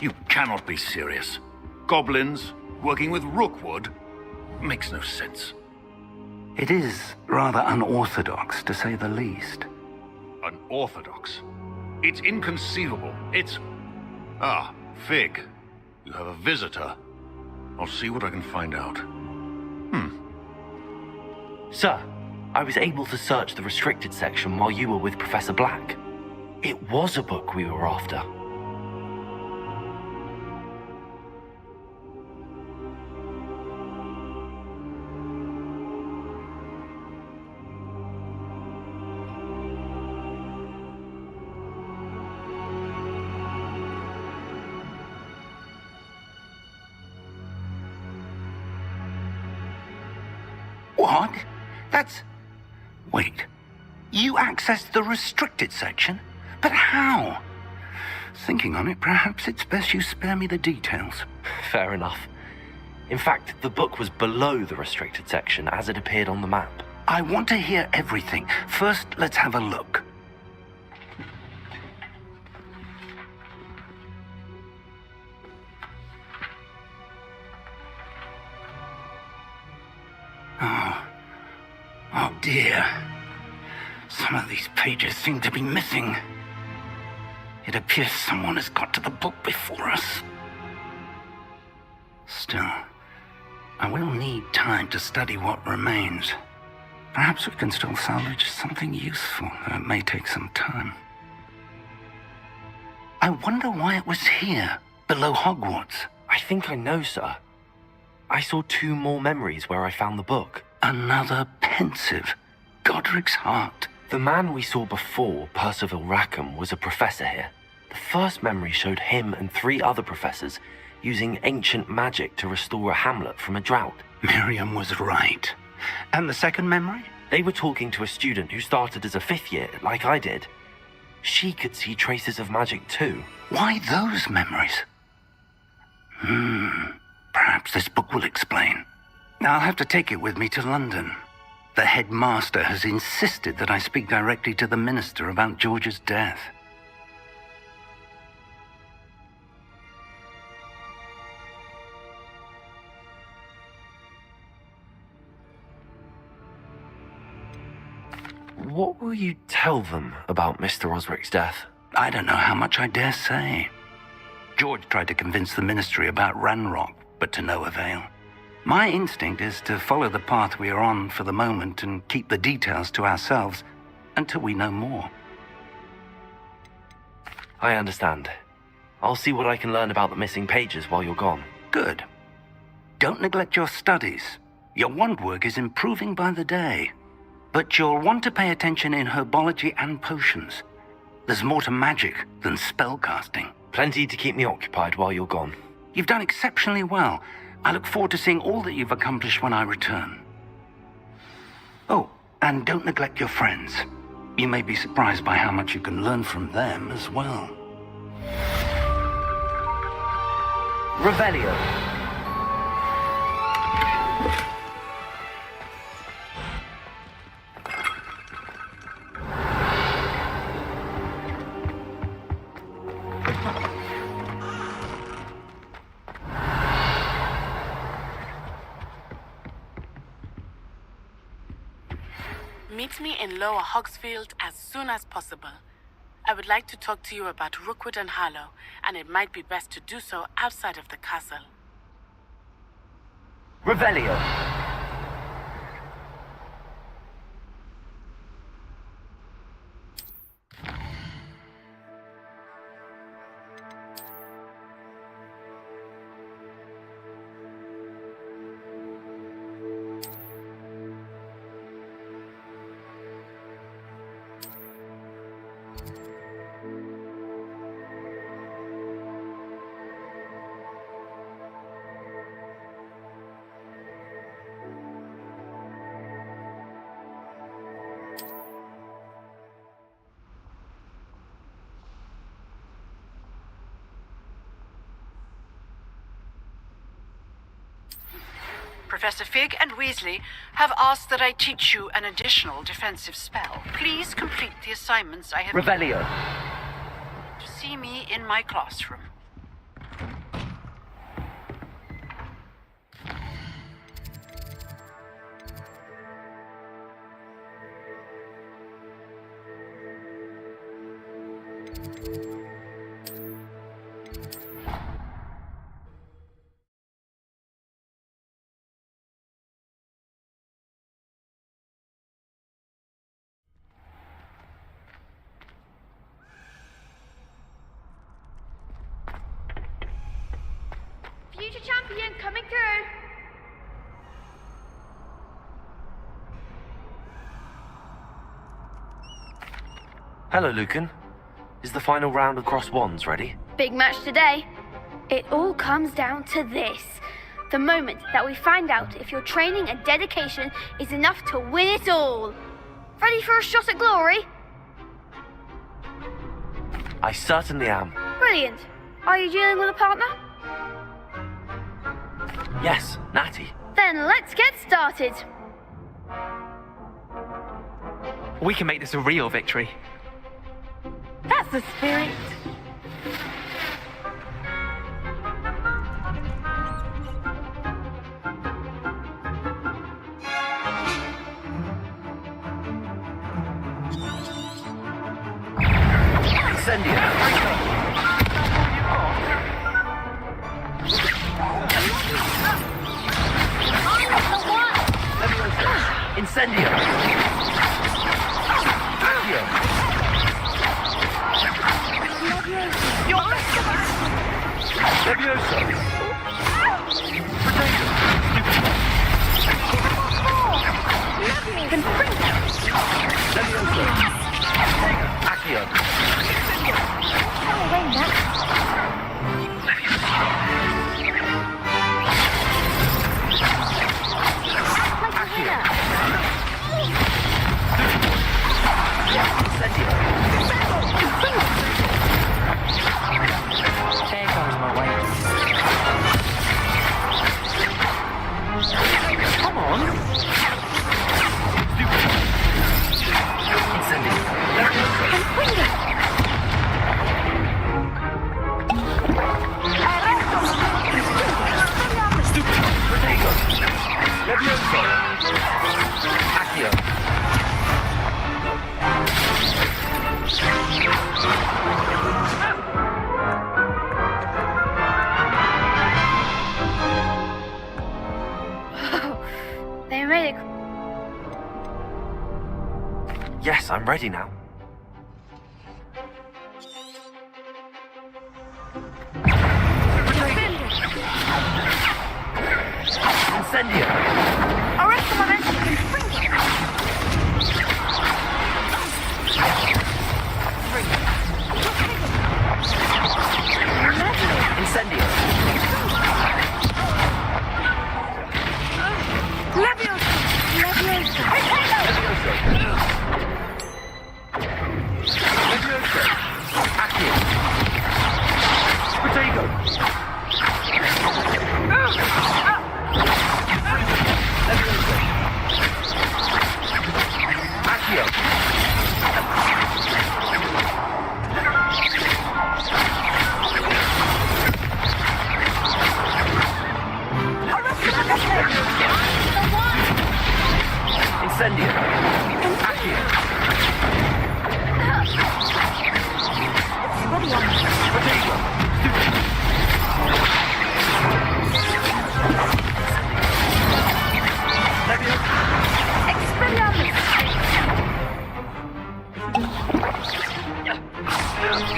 You cannot be serious. Goblins working with Rookwood? Makes no sense. It is rather unorthodox, to say the least. Unorthodox? It's inconceivable. It's... Ah, Fig. You have a visitor. I'll see what I can find out. Sir, I was able to search the restricted section while you were with Professor Black. It was a book we were after. What? That's... Wait. You accessed the restricted section? But how? Thinking on it, perhaps it's best you spare me the details. Fair enough. In fact, the book was below the restricted section as it appeared on the map. I want to hear everything. First, let's have a look. Oh dear. Some of these pages seem to be missing. It appears someone has got to the book before us. Still, I will need time to study what remains. Perhaps we can still salvage something useful, though it may take some time. I wonder why it was here, below Hogwarts. I think I know, sir. I saw 2 more memories where I found the book. Another pensive. Godric's heart. The man we saw before, Percival Rackham, was a professor here. The first memory showed him and 3 other professors using ancient magic to restore a hamlet from a drought. Miriam was right. And the second memory? They were talking to a student who started as a 5th year, like I did. She could see traces of magic too. Why those memories? Perhaps this book will explain. I'll have to take it with me to London. The headmaster has insisted that I speak directly to the minister about George's death. What will you tell them about Mr. Osric's death? I don't know how much I dare say. George tried to convince the ministry about Ranrock, but to no avail. My instinct is to follow the path we are on for the moment and keep the details to ourselves until we know more. I understand. I'll see what I can learn about the missing pages while you're gone. Good. Don't neglect your studies. Your wand work is improving by the day. But you'll want to pay attention in herbology and potions. There's more to magic than spellcasting. Plenty to keep me occupied while you're gone. You've done exceptionally well. I look forward to seeing all that you've accomplished when I return. Oh, and don't neglect your friends. You may be surprised by how much you can learn from them as well. Revelio. Meet me in Lower Hogsfield as soon as possible. I would like to talk to you about Rookwood and Harlow, and it might be best to do so outside of the castle. Revelio. Professor Fig and Weasley have asked that I teach you an additional defensive spell. Please complete the assignments I have Revelio. to see me in my classroom. Future champion coming through. Hello, Lucan. Is the final round of cross wands ready? Big match today. It all comes down to this. The moment that we find out if your training and dedication is enough to win it all. Ready for a shot at glory? I certainly am. Brilliant. Are you dealing with a partner? Yes, Natty. Then let's get started. We can make this a real victory. That's the spirit. Incendio! Accio! Levioso! Levioso! Accio! There goes my way. Come on. They made it. Yes, I'm ready now. Incendio! Arrest the momentum and bring it. Incendio! Levioso. Levioso. Levioso! Accio! Protego! Levioso! Accio! Incendio! Accio! Protego! Levioso! Expelliarmus.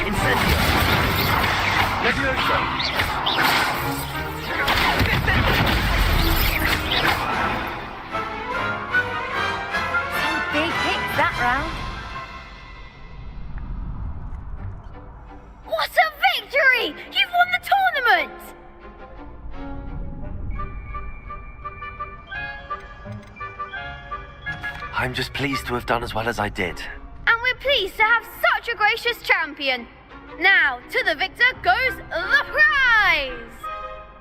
Incendio! Levioso! Big hits that round. What a victory! You've won the tournament! I'm just pleased to have done as well as I did. And we're pleased to have such a gracious champion. Now, to the victor goes the prize!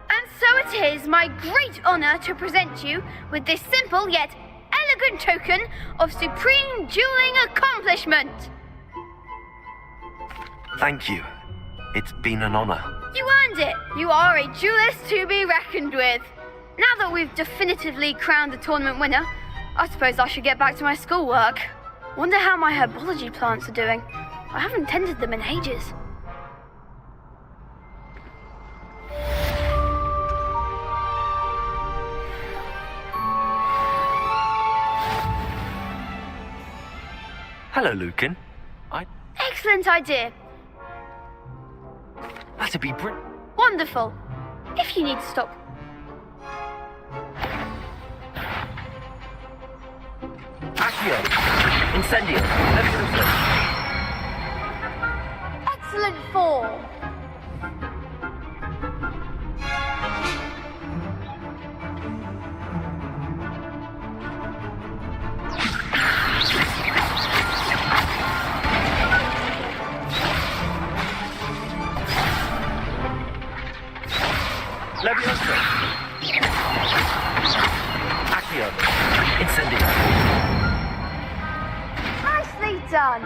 And so it is my great honor to present you with this simple yet elegant token of supreme dueling accomplishment. Thank you. It's been an honor. You earned it. You are a duelist to be reckoned with. Now that we've definitively crowned the tournament winner, I suppose I should get back to my schoolwork. Wonder how my herbology plants are doing. I haven't tended them in ages. Hello, Lucan. Excellent idea. That'd be Wonderful. If you need to stop. Accio! Incendio! Levioso! Excellent form. Levioso! Accio! Incendio! Nicely done.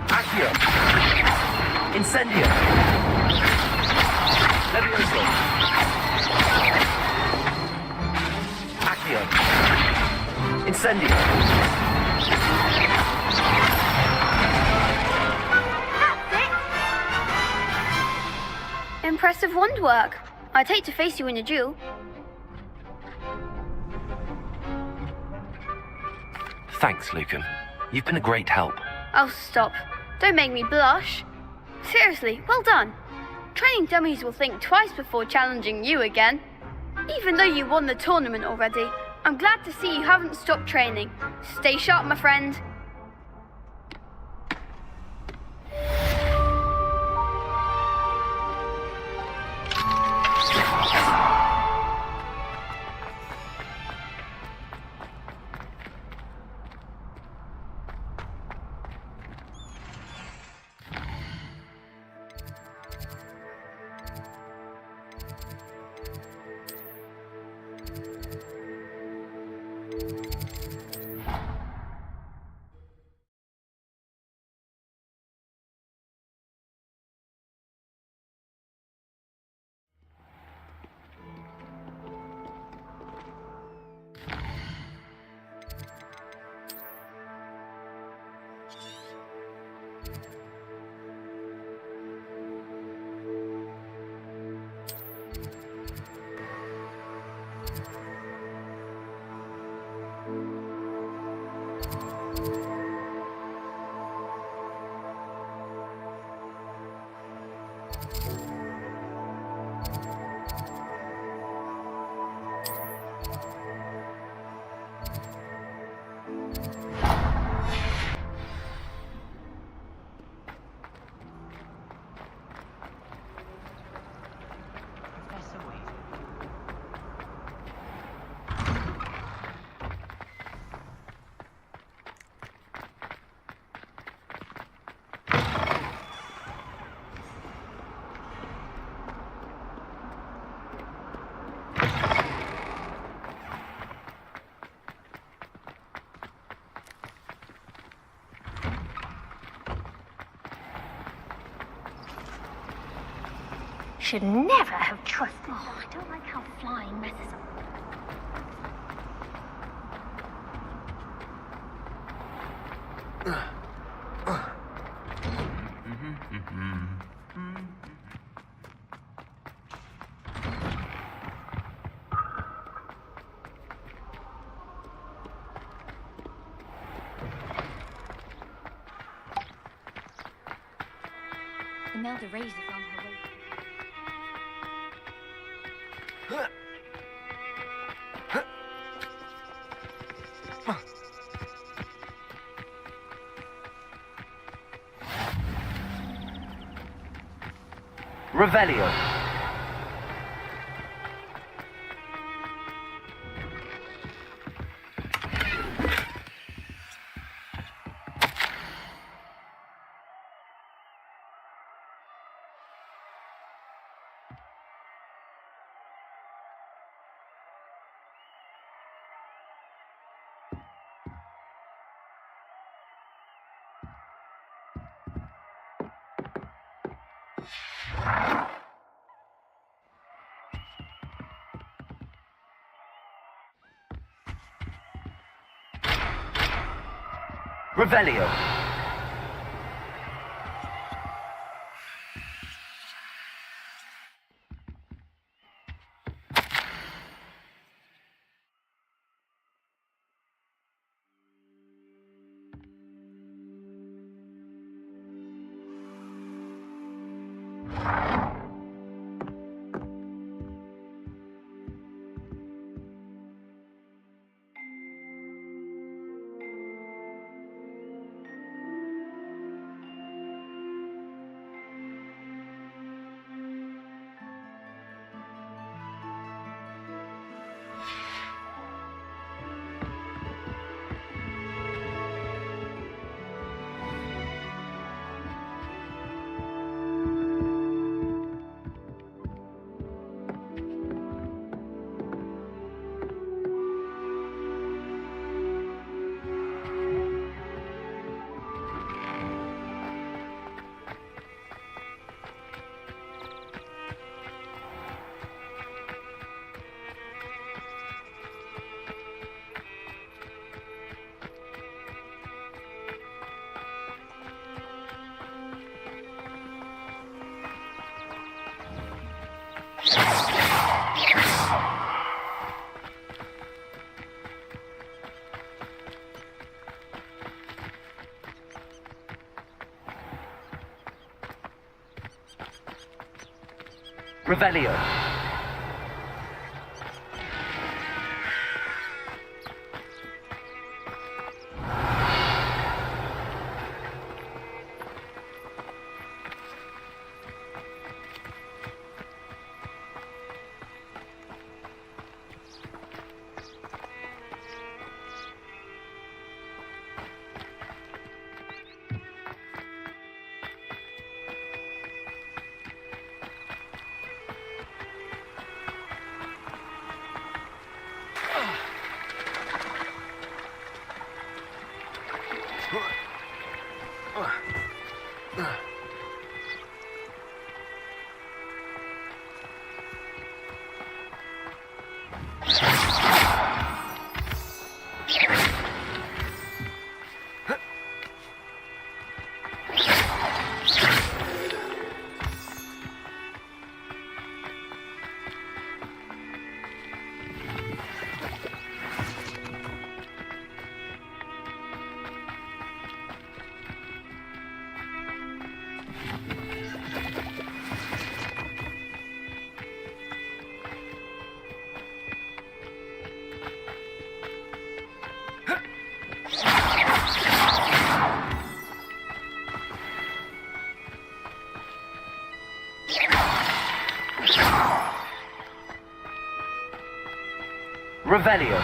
Accio! Incendio! Levioso! Accio! Incendio! That's it. Impressive wand work. I'd hate to face you in a duel. Thanks, Lucan. You've been a great help. Oh, stop. Don't make me blush. Seriously, well done. Training dummies will think twice before challenging you again. Even though you won the tournament already, I'm glad to see you haven't stopped training. Stay sharp, my friend. Should never have trusted. Oh, I don't like how flying messes up. Imelda Reyes is on her way. Revelio. Revelio. Revelio. Revelio.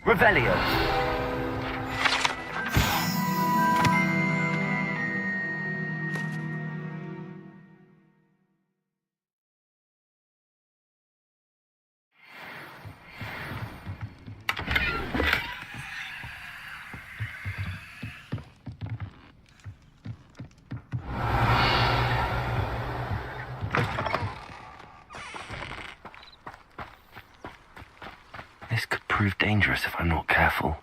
Revelio. This could prove dangerous if I'm not careful.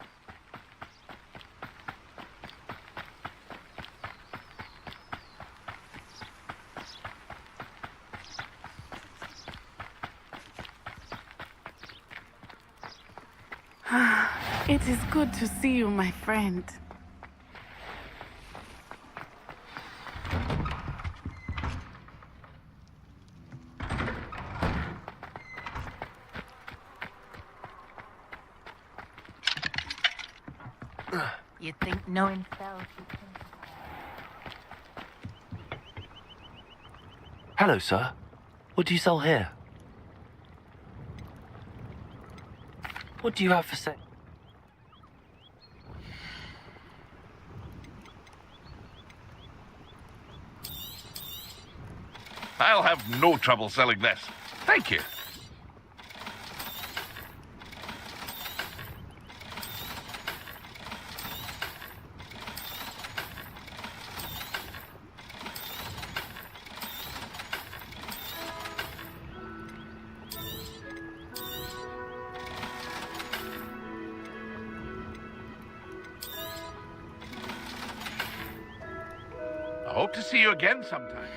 It is good to see you, my friend. You'd think knowing spells. Hello, sir. What do you sell here? What do you have for sale? I'll have no trouble selling this. Thank you. I hope to see you again sometime.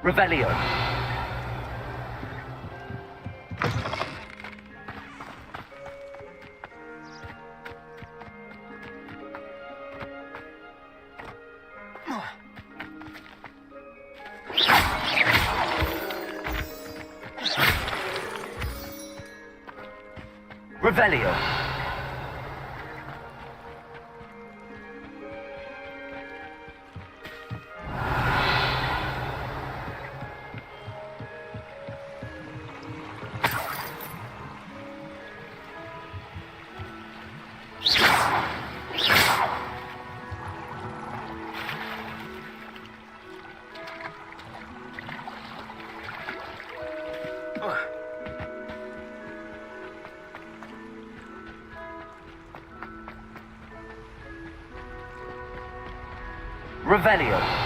Revelio. Revelio. Revelio.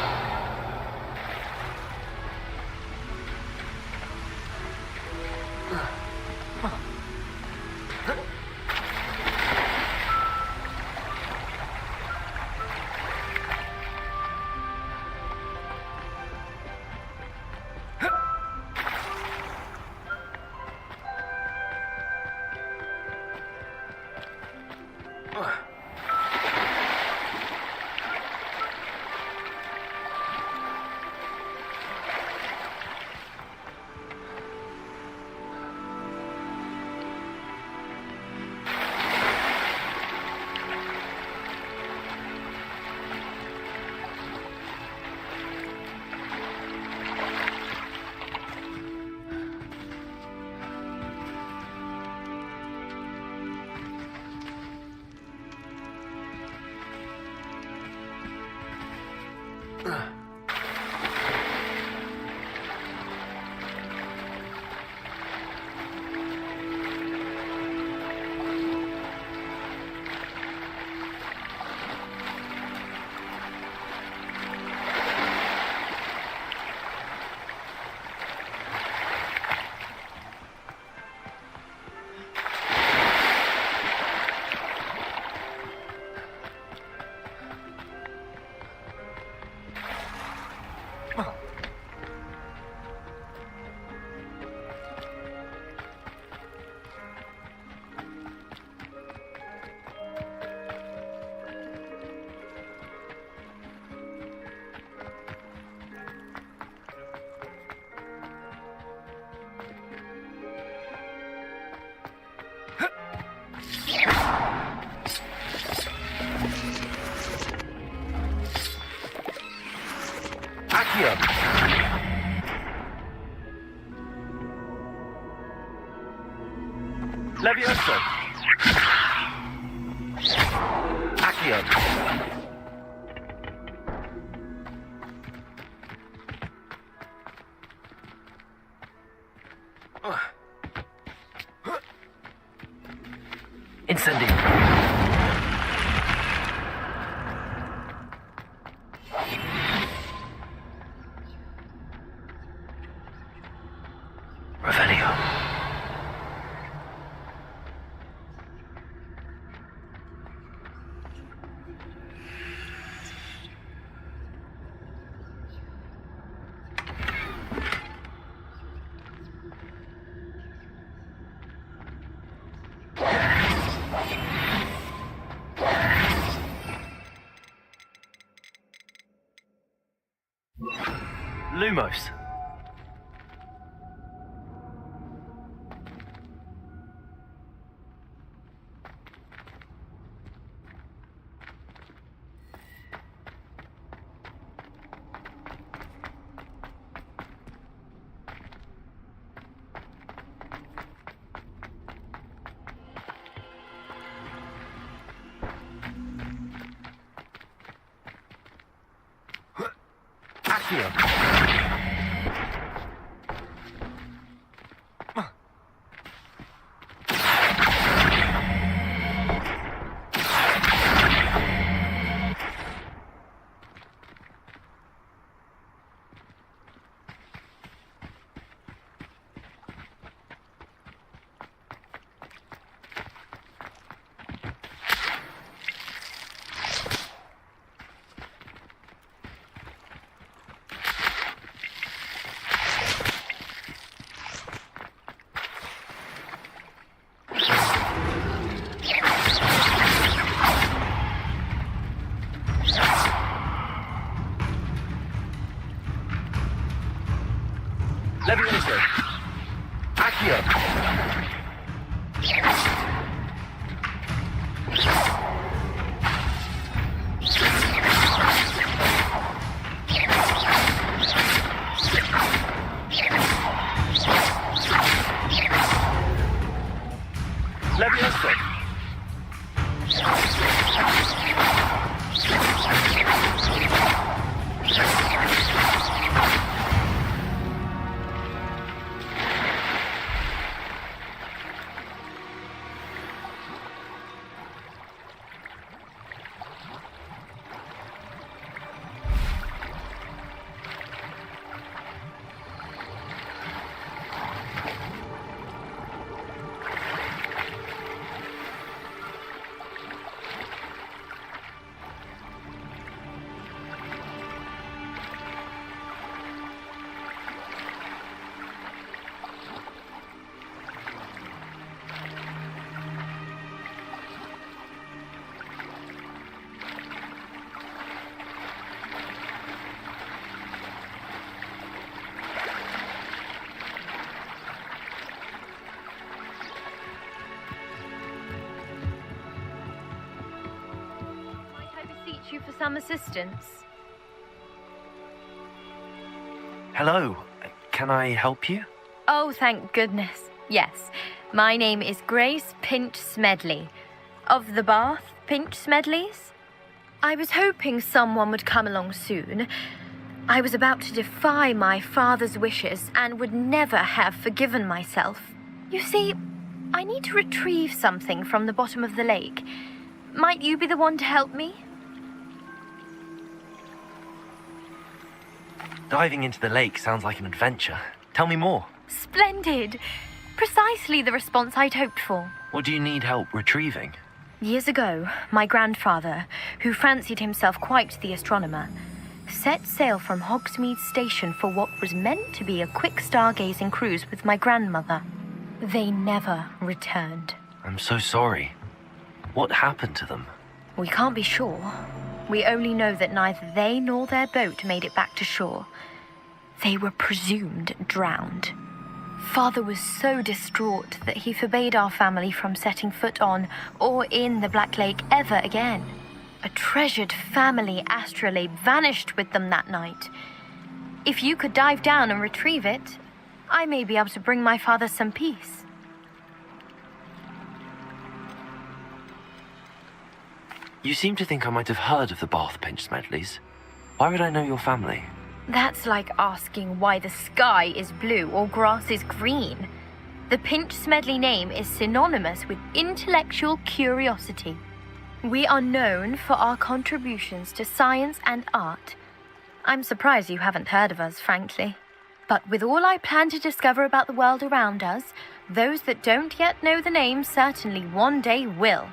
Accio! Levioso! Accio! Incendio! Revelio. Lumos. Accio. Levioso. Accio. Levioso. You for some assistance. Hello. Can I help you? Oh, thank goodness. Yes. My name is Grace Pinch Smedley. Of the Bath Pinch Smedleys. I was hoping someone would come along soon. I was about to defy my father's wishes and would never have forgiven myself. You see, I need to retrieve something from the bottom of the lake. Might you be the one to help me? Diving into the lake sounds like an adventure. Tell me more. Splendid! Precisely the response I'd hoped for. What do you need help retrieving? Years ago, my grandfather, who fancied himself quite the astronomer, set sail from Hogsmeade Station for what was meant to be a quick stargazing cruise with my grandmother. They never returned. I'm so sorry. What happened to them? We can't be sure. We only know that neither they nor their boat made it back to shore. They were presumed drowned. Father was so distraught that he forbade our family from setting foot on or in the Black Lake ever again. A treasured family astrolabe vanished with them that night. If you could dive down and retrieve it, I may be able to bring my father some peace. You seem to think I might have heard of the Bath Pinch Smedleys. Why would I know your family? That's like asking why the sky is blue or grass is green. The Pinch Smedley name is synonymous with intellectual curiosity. We are known for our contributions to science and art. I'm surprised you haven't heard of us, frankly. But with all I plan to discover about the world around us, those that don't yet know the name certainly one day will.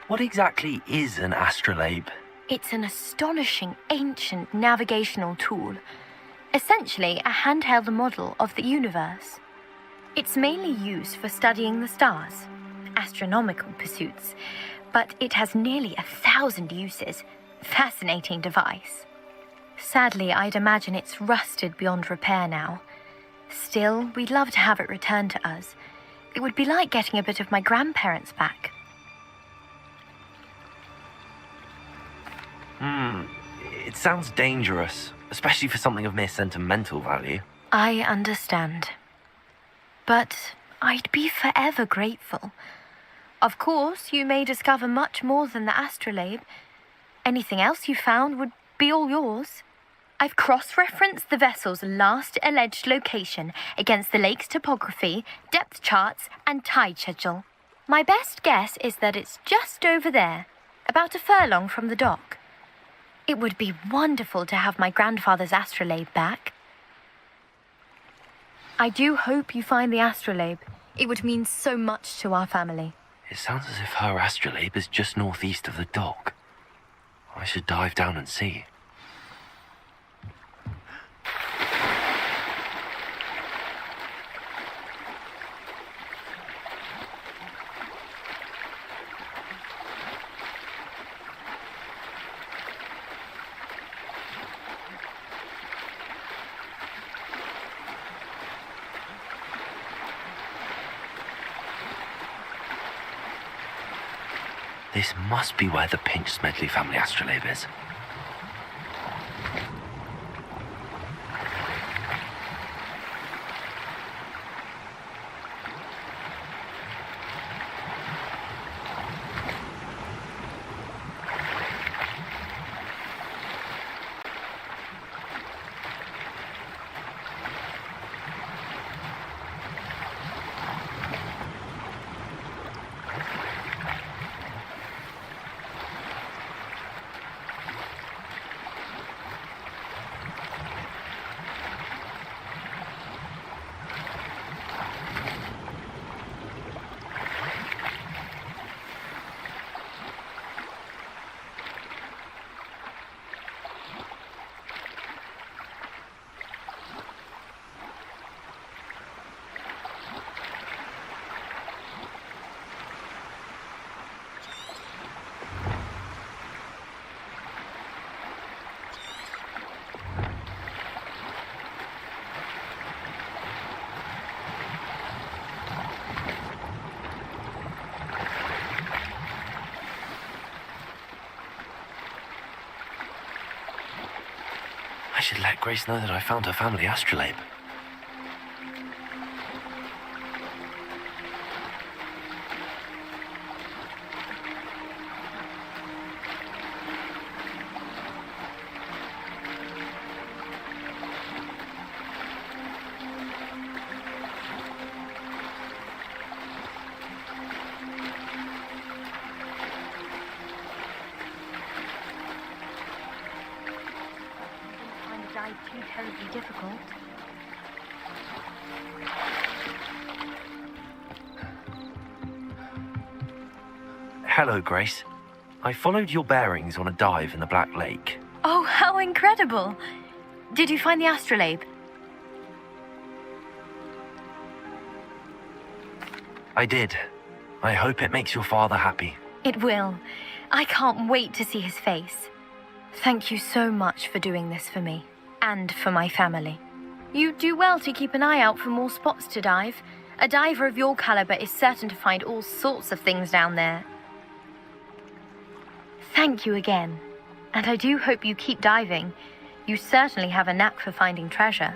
What exactly is an astrolabe? It's an astonishing ancient navigational tool. Essentially a handheld model of the universe. It's mainly used for studying the stars, astronomical pursuits, but it has nearly 1,000 uses. Fascinating device. Sadly, I'd imagine it's rusted beyond repair now. Still, we'd love to have it returned to us. It would be like getting a bit of my grandparents back. It sounds dangerous, especially for something of mere sentimental value. I understand. But I'd be forever grateful. Of course, you may discover much more than the astrolabe. Anything else you found would be all yours. I've cross-referenced the vessel's last alleged location against the lake's topography, depth charts, and tide schedule. My best guess is that it's just over there, about a furlong from the dock. It would be wonderful to have my grandfather's astrolabe back. I do hope you find the astrolabe. It would mean so much to our family. It sounds as if her astrolabe is just northeast of the dock. I should dive down and see. This must be where the Pinch Smedley family astrolabe is. I should let Grace know that I found her family astrolabe. Too terribly difficult. Hello, Grace. I followed your bearings on a dive in the Black Lake. Oh, how incredible! Did you find the astrolabe? I did. I hope it makes your father happy. It will. I can't wait to see his face. Thank you so much for doing this for me. And for my family. You do well to keep an eye out for more spots to dive. A diver of your caliber is certain to find all sorts of things down there. Thank you again. And I do hope you keep diving. You certainly have a knack for finding treasure.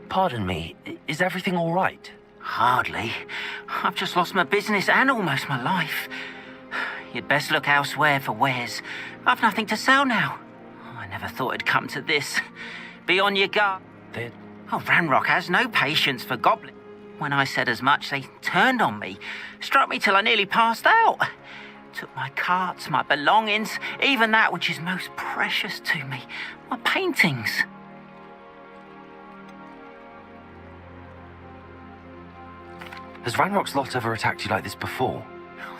Pardon me, is everything all right? Hardly. I've just lost my business and almost my life. You'd best look elsewhere for wares. I've nothing to sell now. I never thought it'd come to this. Be on your guard. Ranrock has no patience for goblins. When I said as much, they turned on me, struck me till I nearly passed out. Took my carts, my belongings, even that which is most precious to me, my paintings. Has Ranrock's lot ever attacked you like this before?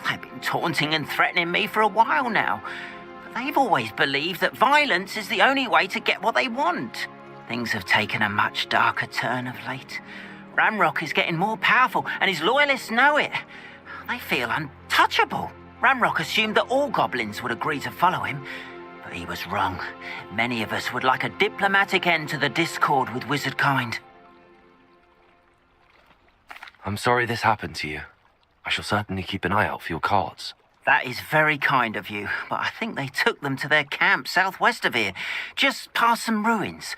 They've been taunting and threatening me for a while now. But they've always believed that violence is the only way to get what they want. Things have taken a much darker turn of late. Ranrock is getting more powerful, and his loyalists know it. They feel untouchable. Ranrock assumed that all goblins would agree to follow him, but he was wrong. Many of us would like a diplomatic end to the discord with wizard kind. I'm sorry this happened to you. I shall certainly keep an eye out for your cards. That is very kind of you, but I think they took them to their camp southwest of here, just past some ruins.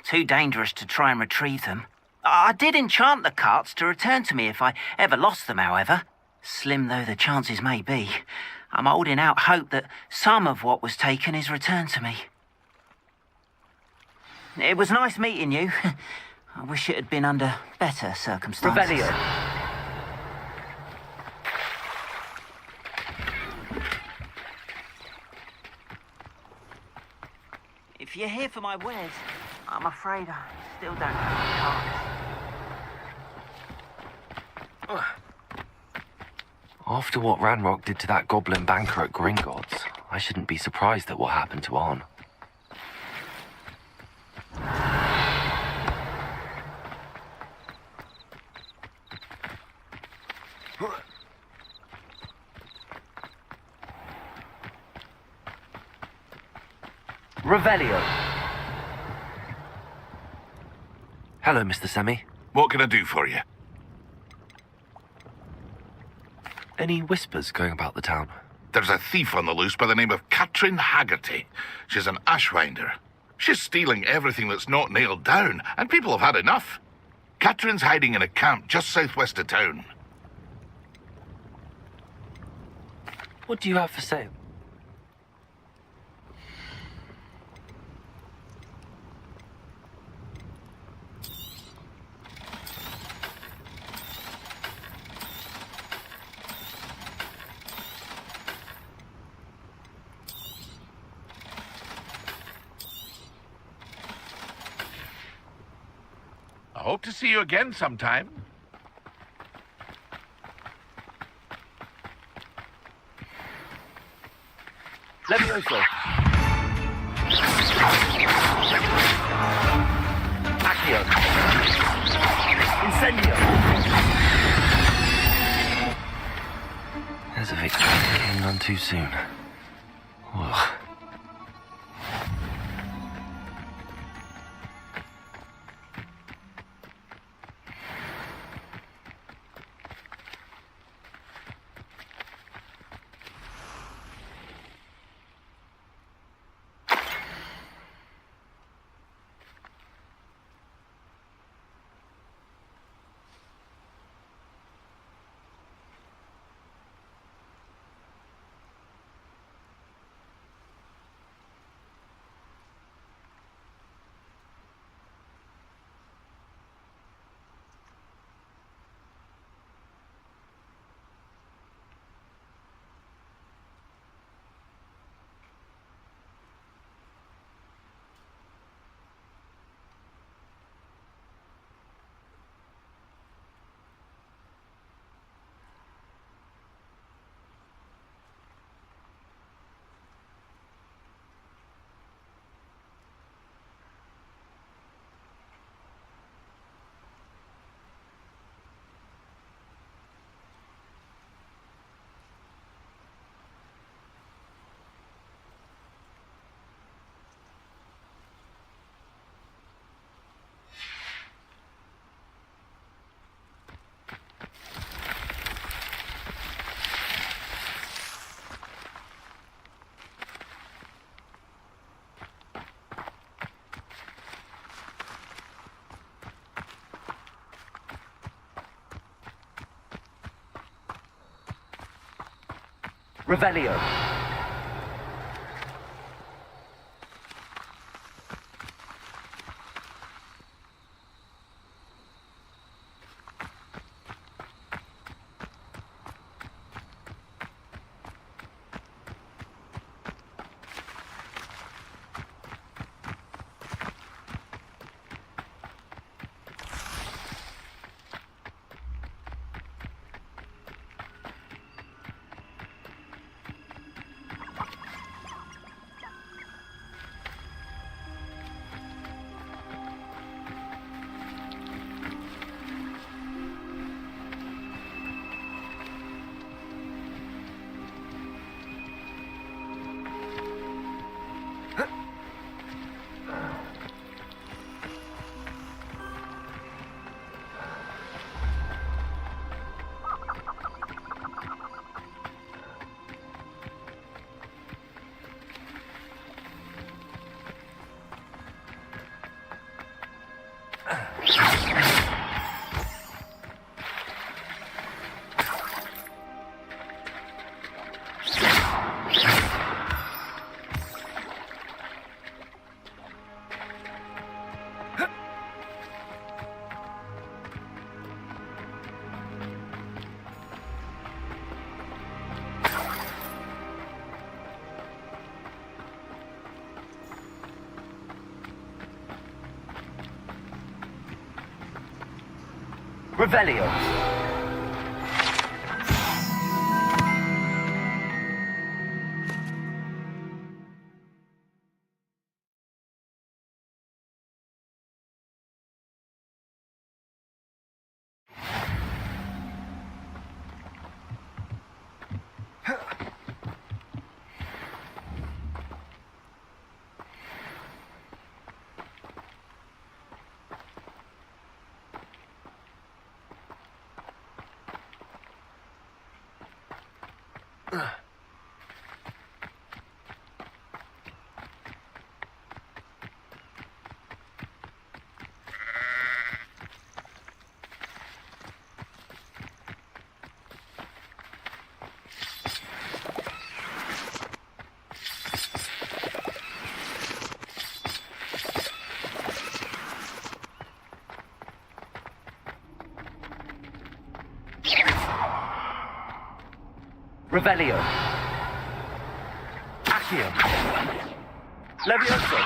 Too dangerous to try and retrieve them. I did enchant the carts to return to me if I ever lost them, however. Slim though the chances may be, I'm holding out hope that some of what was taken is returned to me. It was nice meeting you. I wish it had been under better circumstances. Revelio. If you're here for my wares, I'm afraid I still don't have the cards. After what Ranrock did to that goblin banker at Gringotts, I shouldn't be surprised at what happened to Arn. Revelio. Hello, Mr. Semi. What can I do for you? Any whispers going about the town? There's a thief on the loose by the name of Katrin Haggerty. She's an ashwinder. She's stealing everything that's not nailed down, and people have had enough. Catherine's hiding in a camp just southwest of town. What do you have for sale? I hope to see you again sometime. Levioso. Accio. Incendio. There's a victory that came none too soon. Ugh. Revelio. Revelio. Revelio. Accio. Levioso.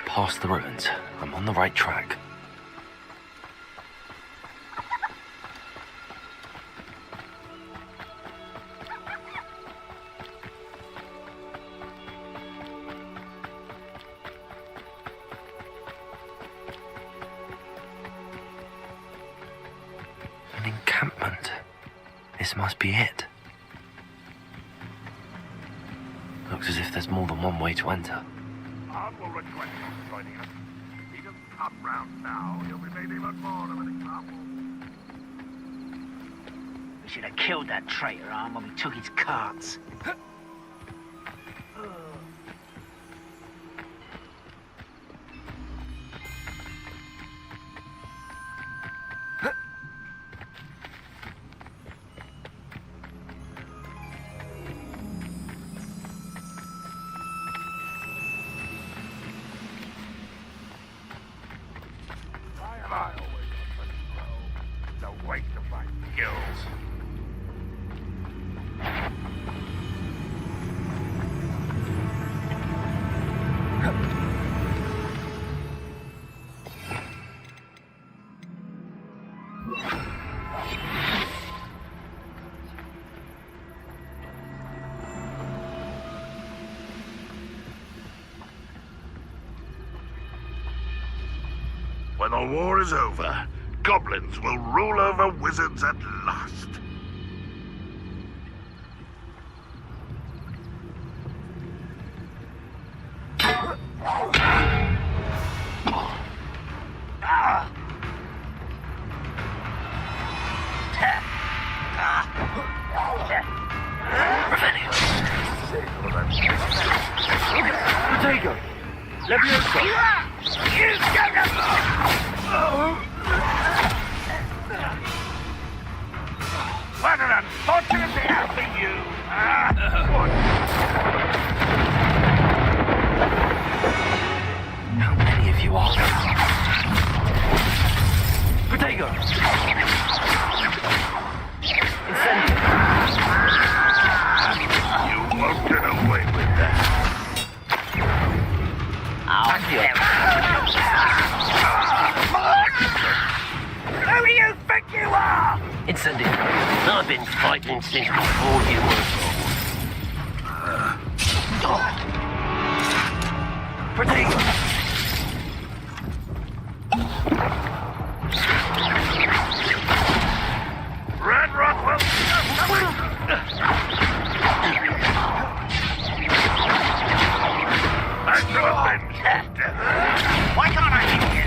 Past the ruins. I'm on the right track. An encampment. This must be it. Looks as if there's more than one way to enter. I will request him joining us. He doesn't come round now. He'll be made even more of an example. We should have killed that traitor arm when we took his carts. I always want to grow. It's a waste of my skills. When the war is over, goblins will rule over wizards at last. Protego. Levioso. What an unfortunate day out for you! How many of you are there? Protego. Incendio. You won't get away with that. Who do you think you are? Incendio. I've been fighting since before you were born. Protego. Red Rockwell! I shall avenge his death. Why can't I hit you?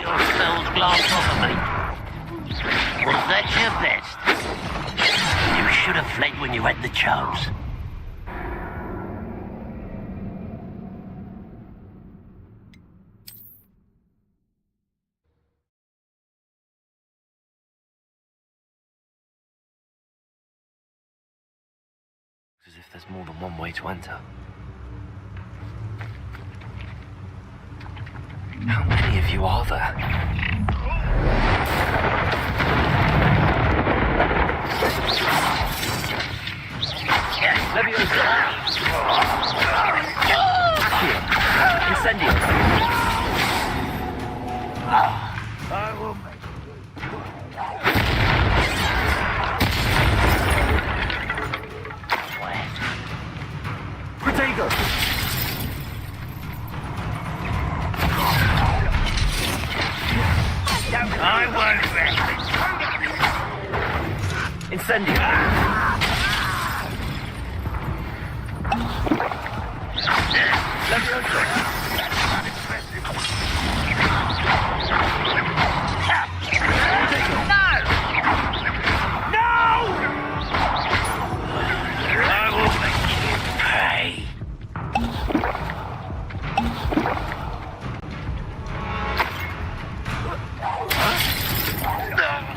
Your spell's glanced off of me. Was that your best? You should have fled when you had the chance. As if there's more than one way to enter. How many of you are there? Levioso. Accio. Incendio. I will make Protego. I won't rest. Incendio.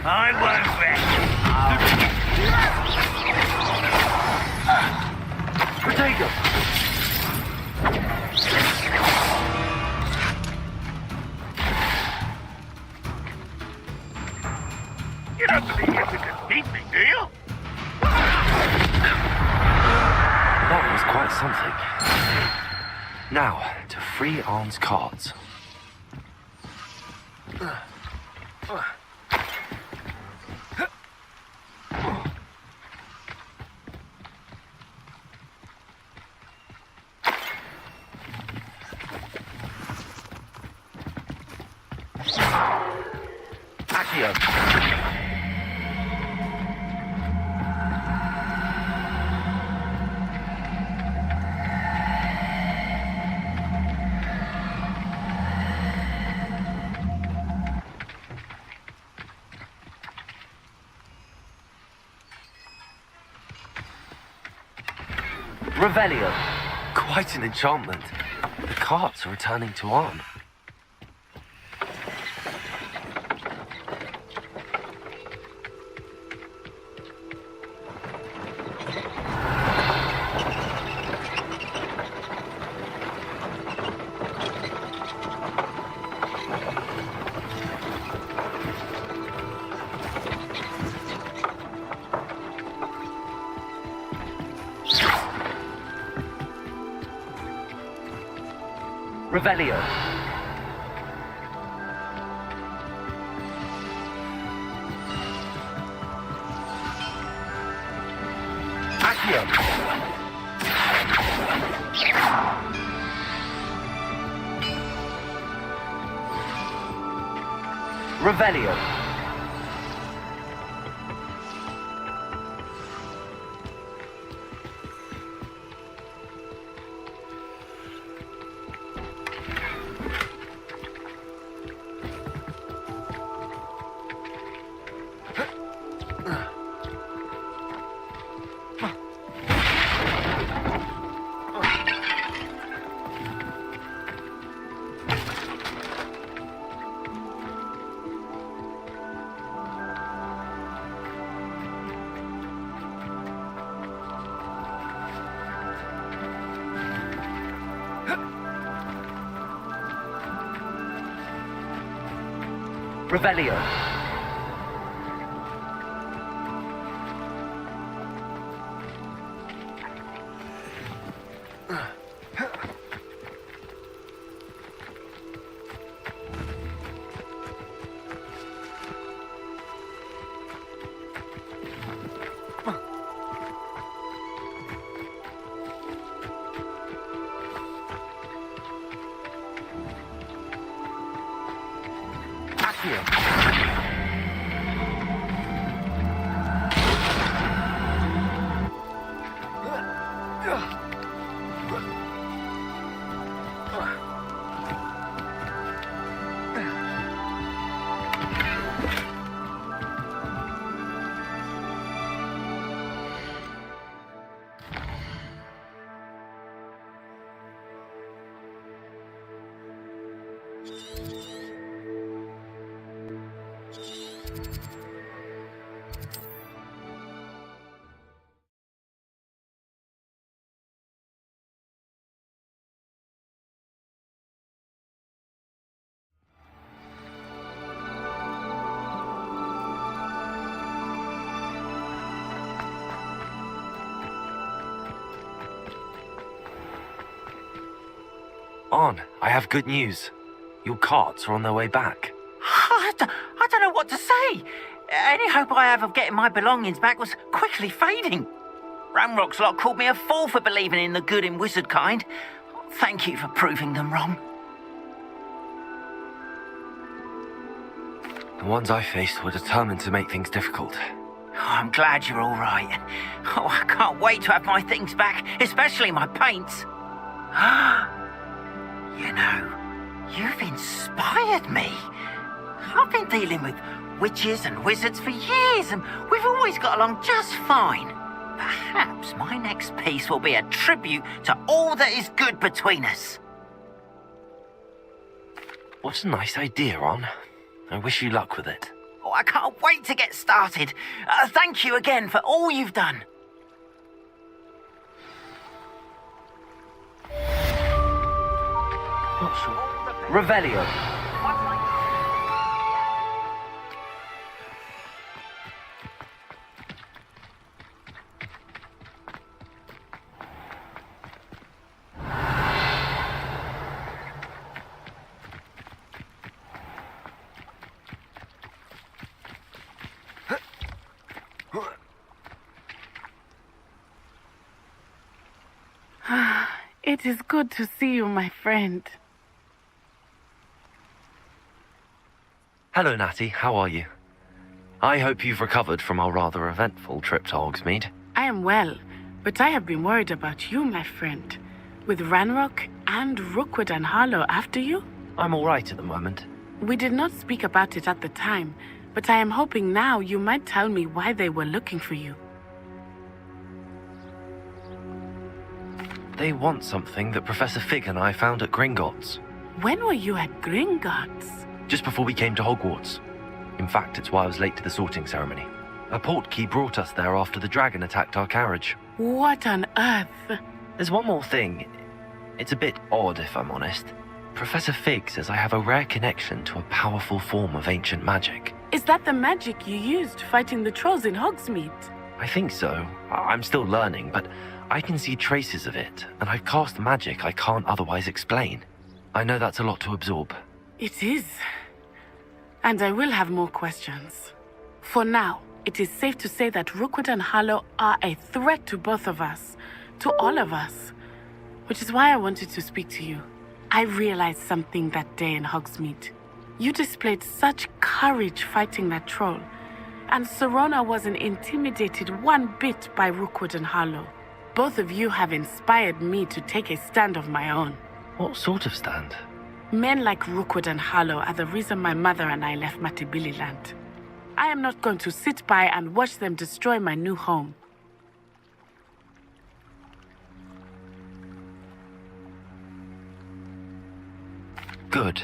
I won't rest. Protego. You don't believe you can beat me, do you? That was quite something. Now, to free Arn's cards. Accio. Revelio. Quite an enchantment. The cards are returning to Arn. Revelio. Accio. Revelio. Revelio. Arn, I have good news. Your carts are on their way back. I don't know what to say. Any hope I have of getting my belongings back was quickly fading. Ramrock's lot called me a fool for believing in the good in wizard kind. Thank you for proving them wrong. The ones I faced were determined to make things difficult. Oh, I'm glad you're all right. Oh, I can't wait to have my things back, especially my paints. You know, you've inspired me. I've been dealing with witches and wizards for years, and we've always got along just fine. Perhaps my next piece will be a tribute to all that is good between us. What a nice idea, Ron. I wish you luck with it. Oh, I can't wait to get started. Thank you again for all you've done. Not sure. Revelio. It is good to see you, my friend. Hello, Natty. How are you? I hope you've recovered from our rather eventful trip to Hogsmeade. I am well, but I have been worried about you, my friend. With Ranrock and Rookwood and Harlow after you? I'm all right at the moment. We did not speak about it at the time, but I am hoping now you might tell me why they were looking for you. They want something that Professor Fig and I found at Gringotts. When were you at Gringotts? Just before we came to Hogwarts. In fact, it's why I was late to the sorting ceremony. A portkey brought us there after the dragon attacked our carriage. What on earth? There's one more thing. It's a bit odd, if I'm honest. Professor Fig says I have a rare connection to a powerful form of ancient magic. Is that the magic you used fighting the trolls in Hogsmeade? I think so. I'm still learning, but I can see traces of it, and I've cast magic I can't otherwise explain. I know that's a lot to absorb. It is. And I will have more questions. For now, it is safe to say that Rookwood and Harlow are a threat to both of us, to all of us. Which is why I wanted to speak to you. I realized something that day in Hogsmeade. You displayed such courage fighting that troll, and Serona wasn't intimidated one bit by Rookwood and Harlow. Both of you have inspired me to take a stand of my own. What sort of stand? Men like Rookwood and Harlow are the reason my mother and I left Matabeleland. I am not going to sit by and watch them destroy my new home. Good.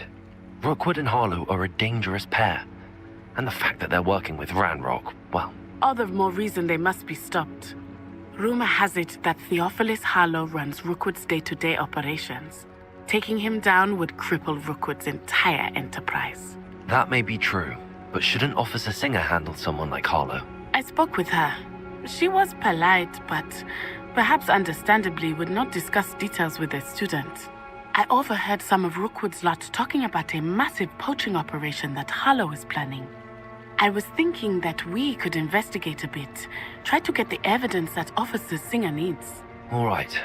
Rookwood and Harlow are a dangerous pair. And the fact that they're working with Ranrock, well... All the more reason they must be stopped. Rumor has it that Theophilus Harlow runs Rookwood's day-to-day operations. Taking him down would cripple Rookwood's entire enterprise. That may be true, but shouldn't Officer Singer handle someone like Harlow? I spoke with her. She was polite, but perhaps understandably would not discuss details with a student. I overheard some of Rookwood's lot talking about a massive poaching operation that Harlow is planning. I was thinking that we could investigate a bit, try to get the evidence that Officer Singer needs. All right,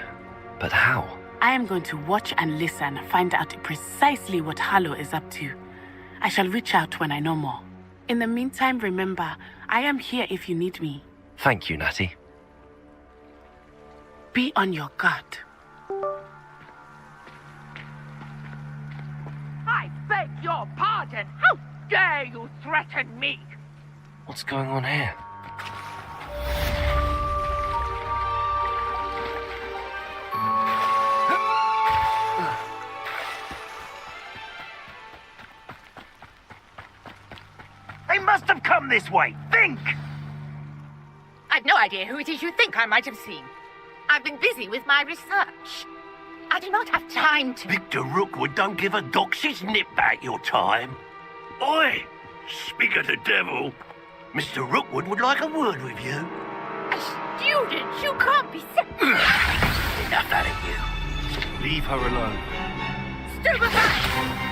but how? I am going to watch and listen, find out precisely what Harlow is up to. I shall reach out when I know more. In the meantime, remember, I am here if you need me. Thank you, Natty. Be on your guard. I beg your pardon. How dare you threaten me? What's going on here? They must have come this way. Think! I've no idea who it is you think I might have seen. I've been busy with my research. I do not have time to... Victor Rookwood don't give a doxy's nip back your time. Oi! Speak of the devil. Mr. Rookwood would like a word with you. A student? You can't be serious. Enough out of you. Leave her alone. Stupefy!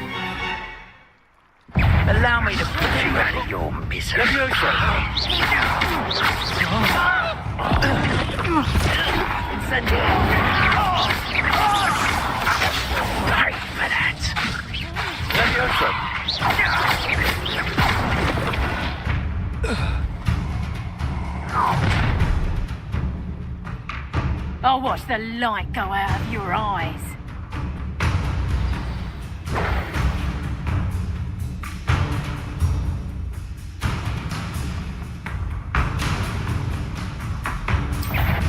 Allow me to put you out of your misery. Send you. Right for that. I'll watch the light go out of your eyes.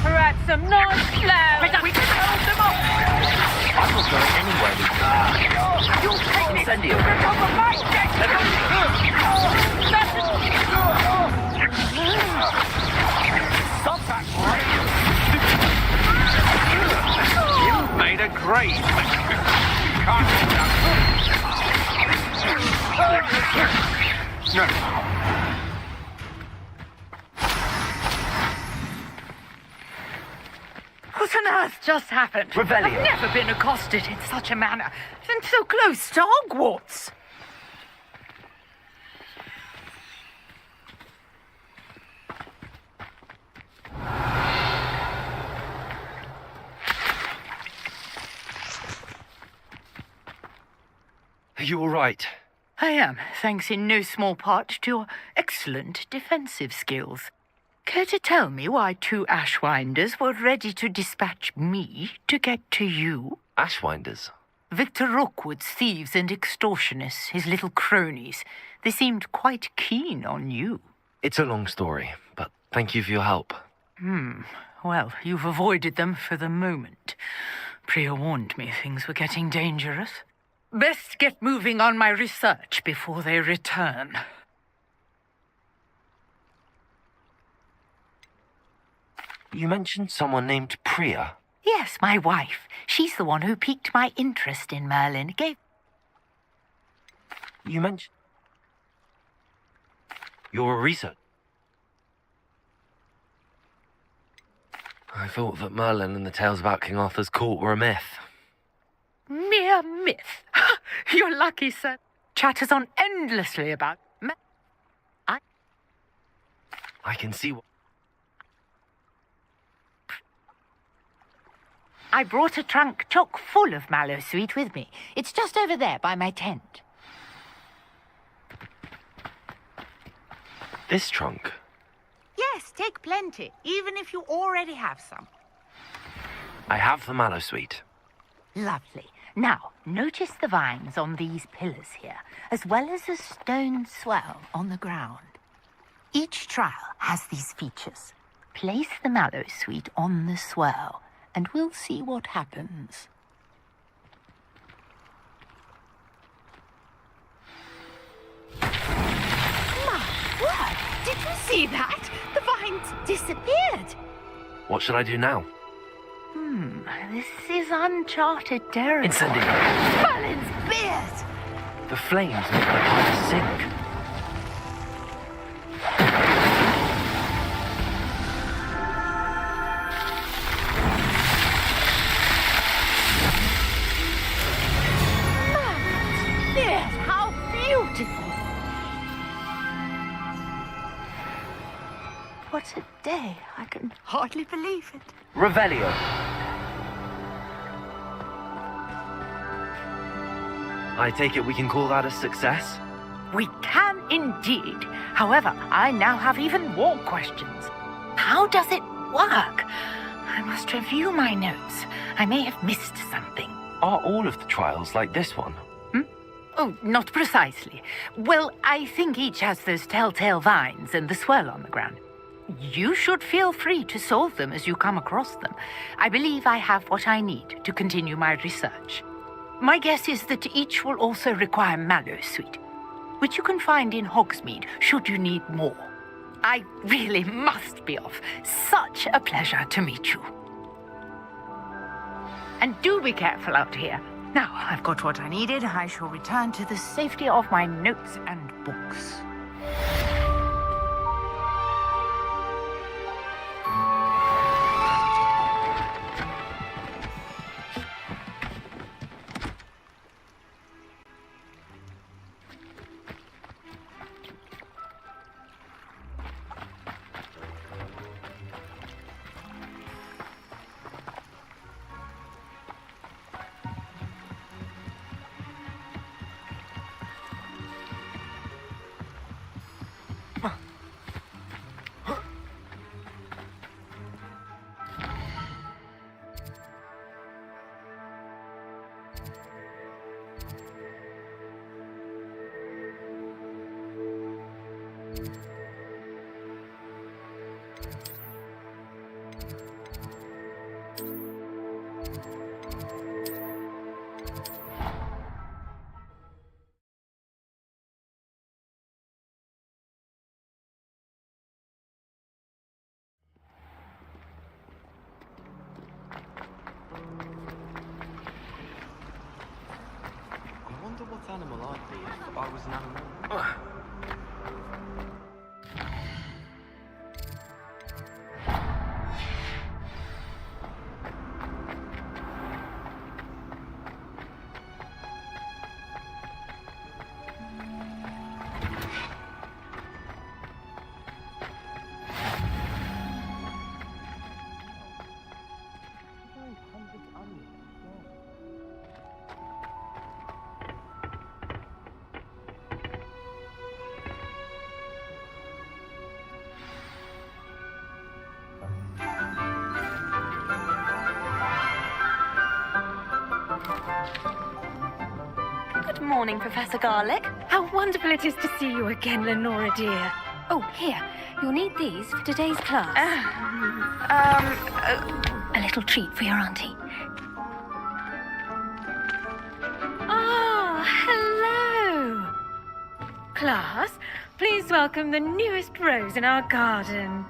Perhaps some nice flowers. We can hold them off. I'm not going anywhere with that. You'll take it. Send you. Stop that, boy! You've made a great mistake. You can't do that. No. What on earth just happened? Revelio. I've never been accosted in such a manner, and so close to Hogwarts. Are you all right? I am, thanks in no small part to your excellent defensive skills. Care to tell me why 2 Ashwinders were ready to dispatch me to get to you? Ashwinders? Victor Rookwood's thieves and extortionists, his little cronies. They seemed quite keen on you. It's a long story, but thank you for your help. Well, you've avoided them for the moment. Priya warned me things were getting dangerous. Best get moving on my research before they return. You mentioned someone named Priya. Yes, my wife. She's the one who piqued my interest in Merlin. You mentioned... You're a researcher. I thought that Merlin and the tales about King Arthur's court were a myth. Mere myth. You're lucky, sir. Chatters on endlessly about... I can see what... I brought a trunk chock full of mallow sweet with me. It's just over there by my tent. This trunk? Yes, take plenty, even if you already have some. I have the mallow sweet. Lovely. Now, notice the vines on these pillars here, as well as a stone swell on the ground. Each trial has these features. Place the mallow sweet on the swell, and we'll see what happens. My word! Did you see that? The vines disappeared. What should I do now? This is uncharted territory. Incendiary. Merlin's beard! The flames make the fire sink. Merlin's beard! How beautiful! What a day. I can hardly believe it. Revelio. I take it we can call that a success? We can indeed. However, I now have even more questions. How does it work? I must review my notes. I may have missed something. Are all of the trials like this one? Oh, not precisely. Well, I think each has those telltale vines and the swirl on the ground. You should feel free to solve them as you come across them. I believe I have what I need to continue my research. My guess is that each will also require mallow sweet, which you can find in Hogsmeade should you need more. I really must be off. Such a pleasure to meet you. And do be careful out here. Now I've got what I needed, I shall return to the safety of my notes and books. I was an animal. Good morning, Professor Garlick. How wonderful it is to see you again, Lenora dear. Oh, here. You'll need these for today's class. A little treat for your auntie. Ah, hello. Class, please welcome the newest rose in our garden.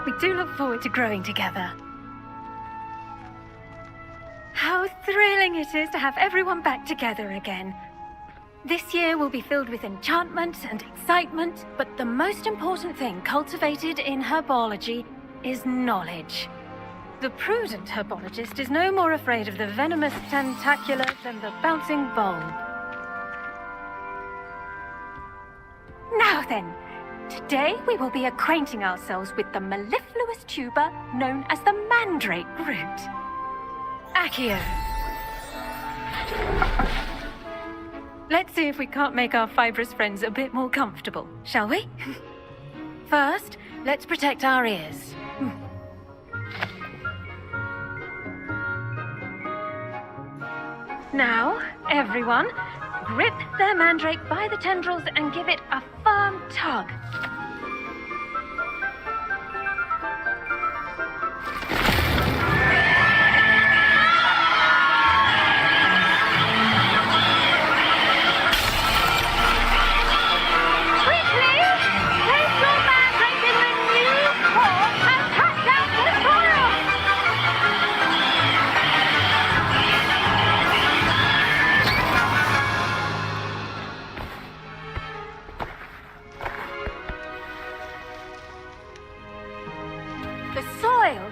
We do look forward to growing together. How thrilling it is to have everyone back together again. This year will be filled with enchantment and excitement, but the most important thing cultivated in herbology is knowledge. The prudent herbologist is no more afraid of the venomous tentacula than the bouncing bulb. Now then, today we will be acquainting ourselves with the mellifluous tuber known as the mandrake root. Accio. Let's see if we can't make our fibrous friends a bit more comfortable, shall we? First, let's protect our ears. Now, everyone, grip their mandrake by the tendrils and give it a firm tug.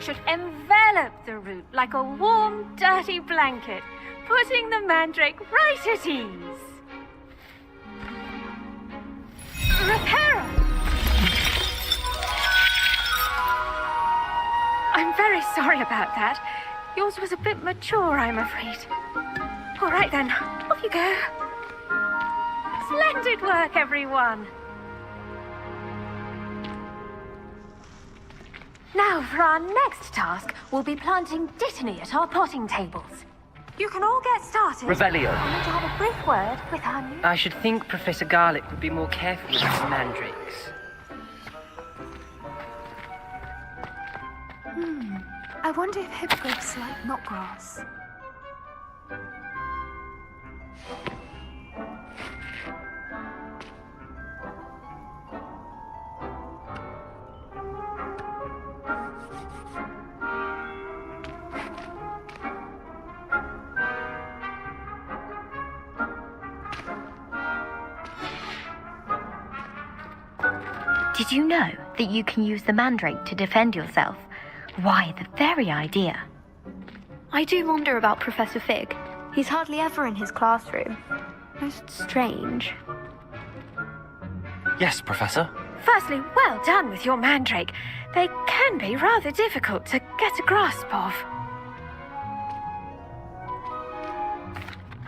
Should envelop the root like a warm, dirty blanket, putting the mandrake right at ease. Reparo! I'm very sorry about that. Yours was a bit mature, I'm afraid. All right then, off you go. Splendid work, everyone. Now, for our next task, we'll be planting dittany at our potting tables. You can all get started. Revelio. I'm going to have a brief word with our new... I should think Professor Garlick would be more careful with his mandrakes. I wonder if hippogriffs like knotgrass. Did you know that you can use the mandrake to defend yourself? Why, the very idea. I do wonder about Professor Fig. He's hardly ever in his classroom. Most strange. Yes, Professor. Firstly, well done with your mandrake. They can be rather difficult to get a grasp of.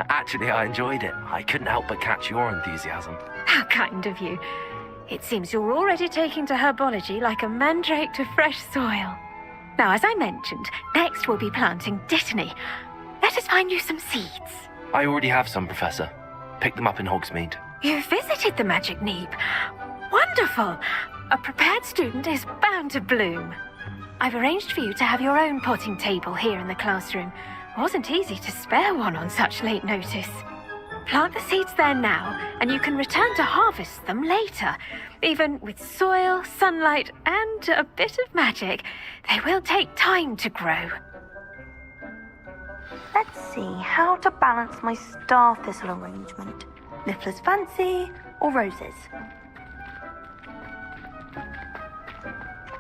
Actually, I enjoyed it. I couldn't help but catch your enthusiasm. How kind of you. It seems you're already taking to herbology like a mandrake to fresh soil. Now, as I mentioned, next we'll be planting dittany. Let us find you some seeds. I already have some, Professor. Picked them up in Hogsmeade. You visited the Magic Neep. Wonderful. A prepared student is bound to bloom. I've arranged for you to have your own potting table here in the classroom. Wasn't easy to spare one on such late notice. Plant the seeds there now, and you can return to harvest them later. Even with soil, sunlight, and a bit of magic, they will take time to grow. Let's see how to balance my star thistle arrangement. Niffler's Fancy or roses?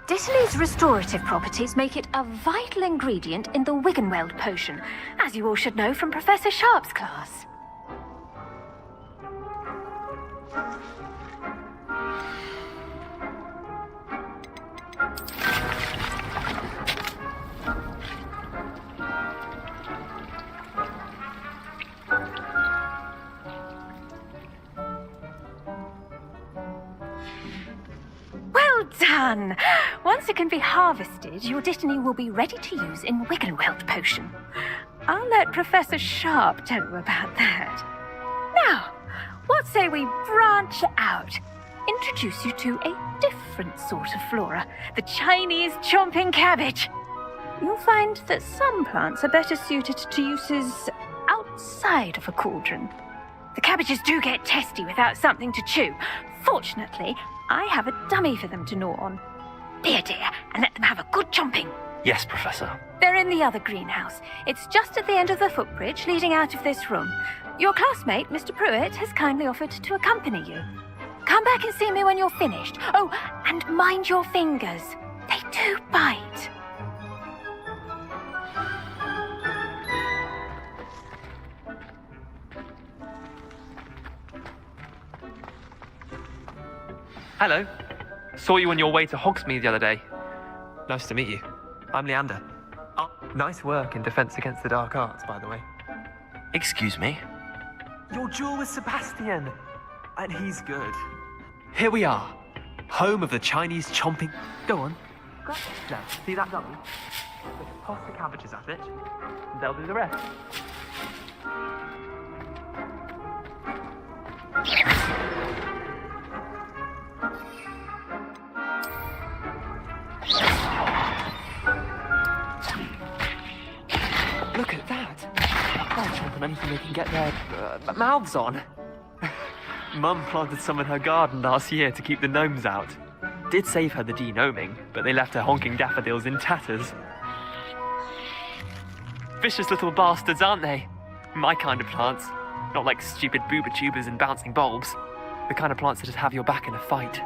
Dittany's restorative properties make it a vital ingredient in the Wiggenweld potion, as you all should know from Professor Sharp's class. Well done! Once it can be harvested, your Dittany will be ready to use in Wiggenweld potion. I'll let Professor Sharp tell you about that. Now, what say we branch out? Introduce you to a different sort of flora, the Chinese chomping cabbage. You'll find that some plants are better suited to uses outside of a cauldron. The cabbages do get testy without something to chew. Fortunately, I have a dummy for them to gnaw on. Be a dear and let them have a good chomping. Yes, Professor. They're in the other greenhouse. It's just at the end of the footbridge leading out of this room. Your classmate, Mr. Pruitt, has kindly offered to accompany you. Come back and see me when you're finished. Oh, and mind your fingers. They do bite. Hello. Saw you on your way to Hogsmeade the other day. Nice to meet you. I'm Leander. Oh, nice work in Defense Against the Dark Arts, by the way. Excuse me? Your duel with Sebastian. And he's good. Here we are. Home of the Chinese chomping... Go on. Now, see that dummy? Just toss the cabbages at it, and they'll do the rest. Look at that! They'll chomp on anything they can get their mouths on. Mum planted some in her garden last year to keep the gnomes out. Did save her the de-gnoming, but they left her honking daffodils in tatters. Vicious little bastards, aren't they? My kind of plants. Not like stupid booba tubers and bouncing bulbs. The kind of plants that just have your back in a fight.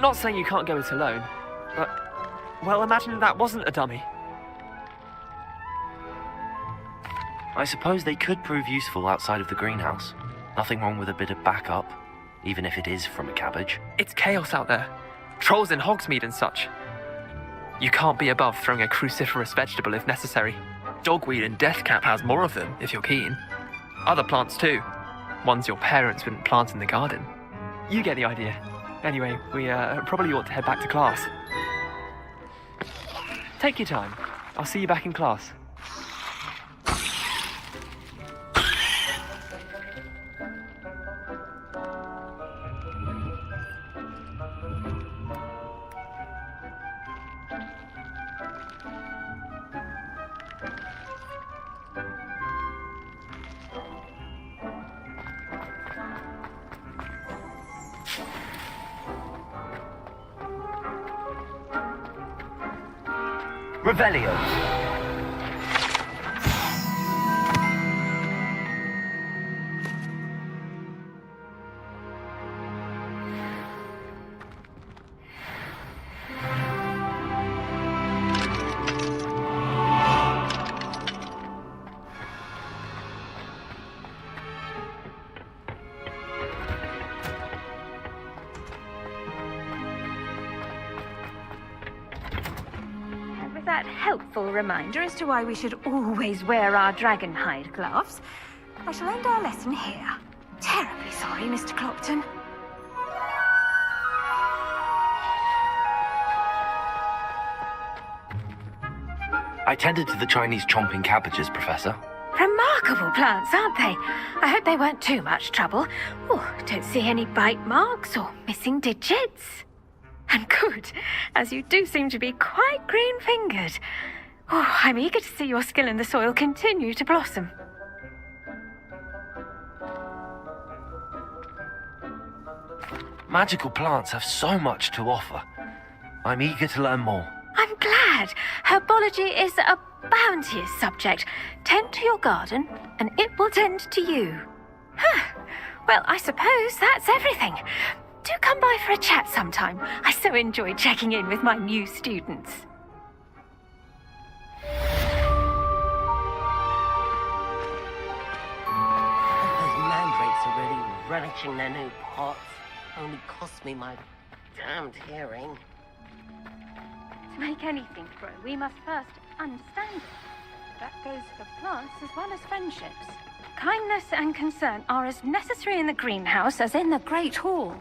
Not saying you can't go it alone, but... well, imagine that wasn't a dummy. I suppose they could prove useful outside of the greenhouse. Nothing wrong with a bit of backup, even if it is from a cabbage. It's chaos out there. Trolls in Hogsmeade and such. You can't be above throwing a cruciferous vegetable if necessary. Dogweed and deathcap has more of them, if you're keen. Other plants too. Ones your parents wouldn't plant in the garden. You get the idea. Anyway, we probably ought to head back to class. Take your time. I'll see you back in class. Revelio. That helpful reminder as to why we should always wear our dragon hide gloves, I shall end our lesson here. Terribly sorry, Mr. Clopton. I tended to the Chinese chomping cabbages, Professor. Remarkable plants, aren't they? I hope they weren't too much trouble. Oh, don't see any bite marks or missing digits. And good, as you do seem to be quite green-fingered. Oh, I'm eager to see your skill in the soil continue to blossom. Magical plants have so much to offer. I'm eager to learn more. I'm I'm glad. Herbology is a bounteous subject. Tend to your garden, and it will tend to you. Well, I suppose that's everything. Do come by for a chat sometime. I so enjoy checking in with my new students. Those mandrakes are really relishing their new pots. Only cost me my damned hearing. To make anything grow, we must first understand it. That goes for plants as well as friendships. Kindness and concern are as necessary in the greenhouse as in the Great Hall.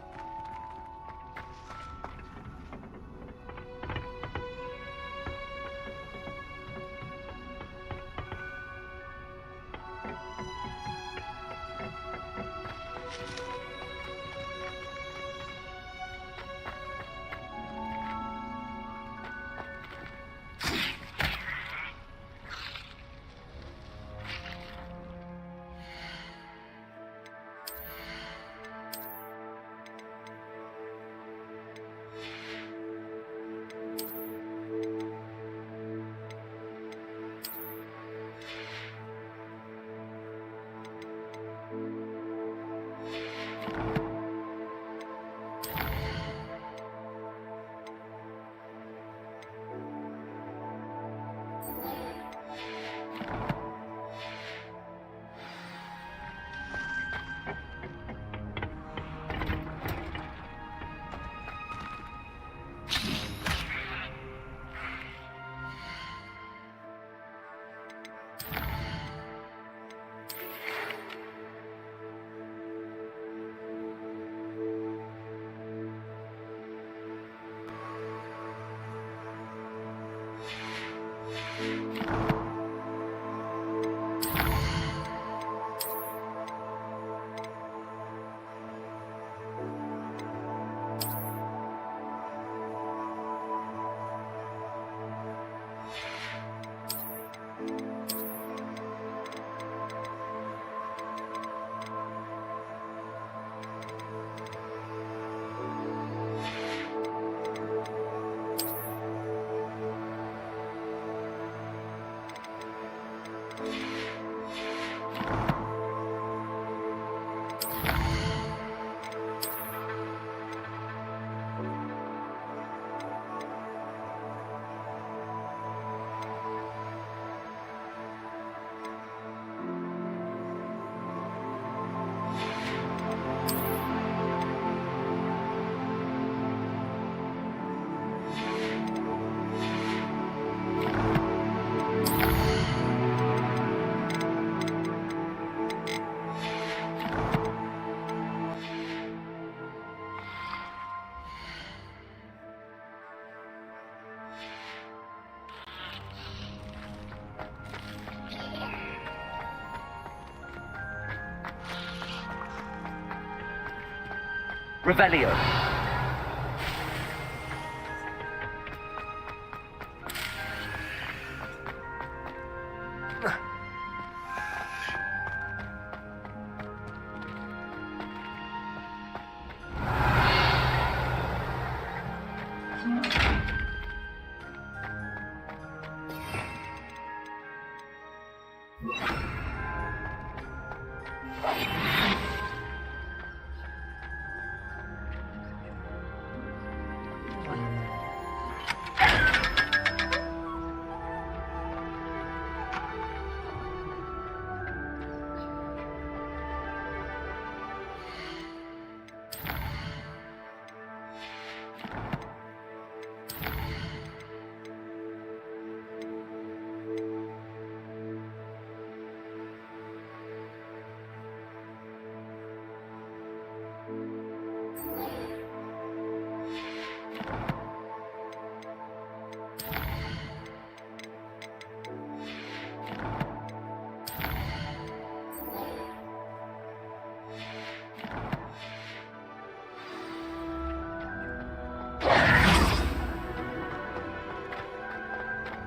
Revelio.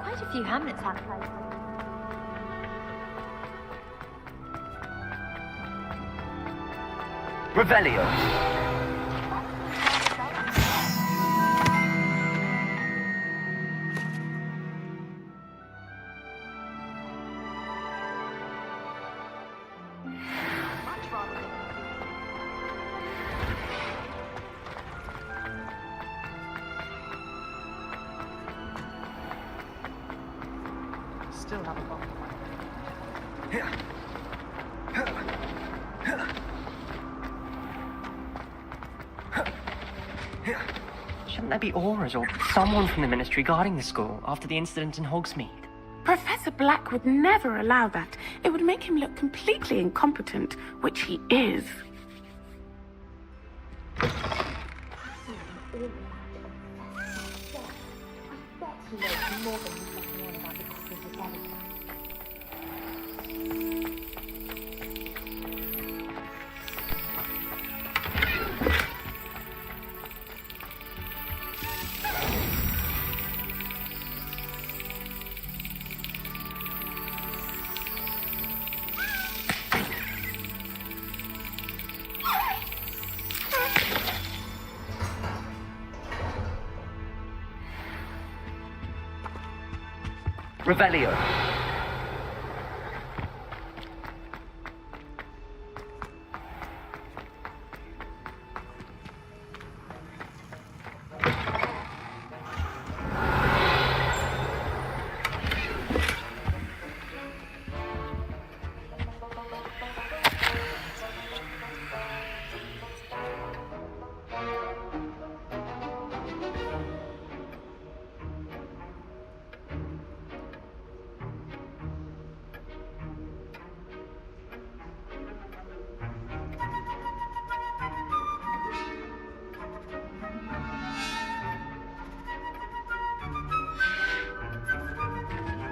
Quite a few hamlets have places. Revelio. still have a lot. Shouldn't there be auras or someone from the Ministry guarding the school after the incident in Hogsmeade? Professor Black would never allow that. It would make him look completely incompetent, which he is. Revelio.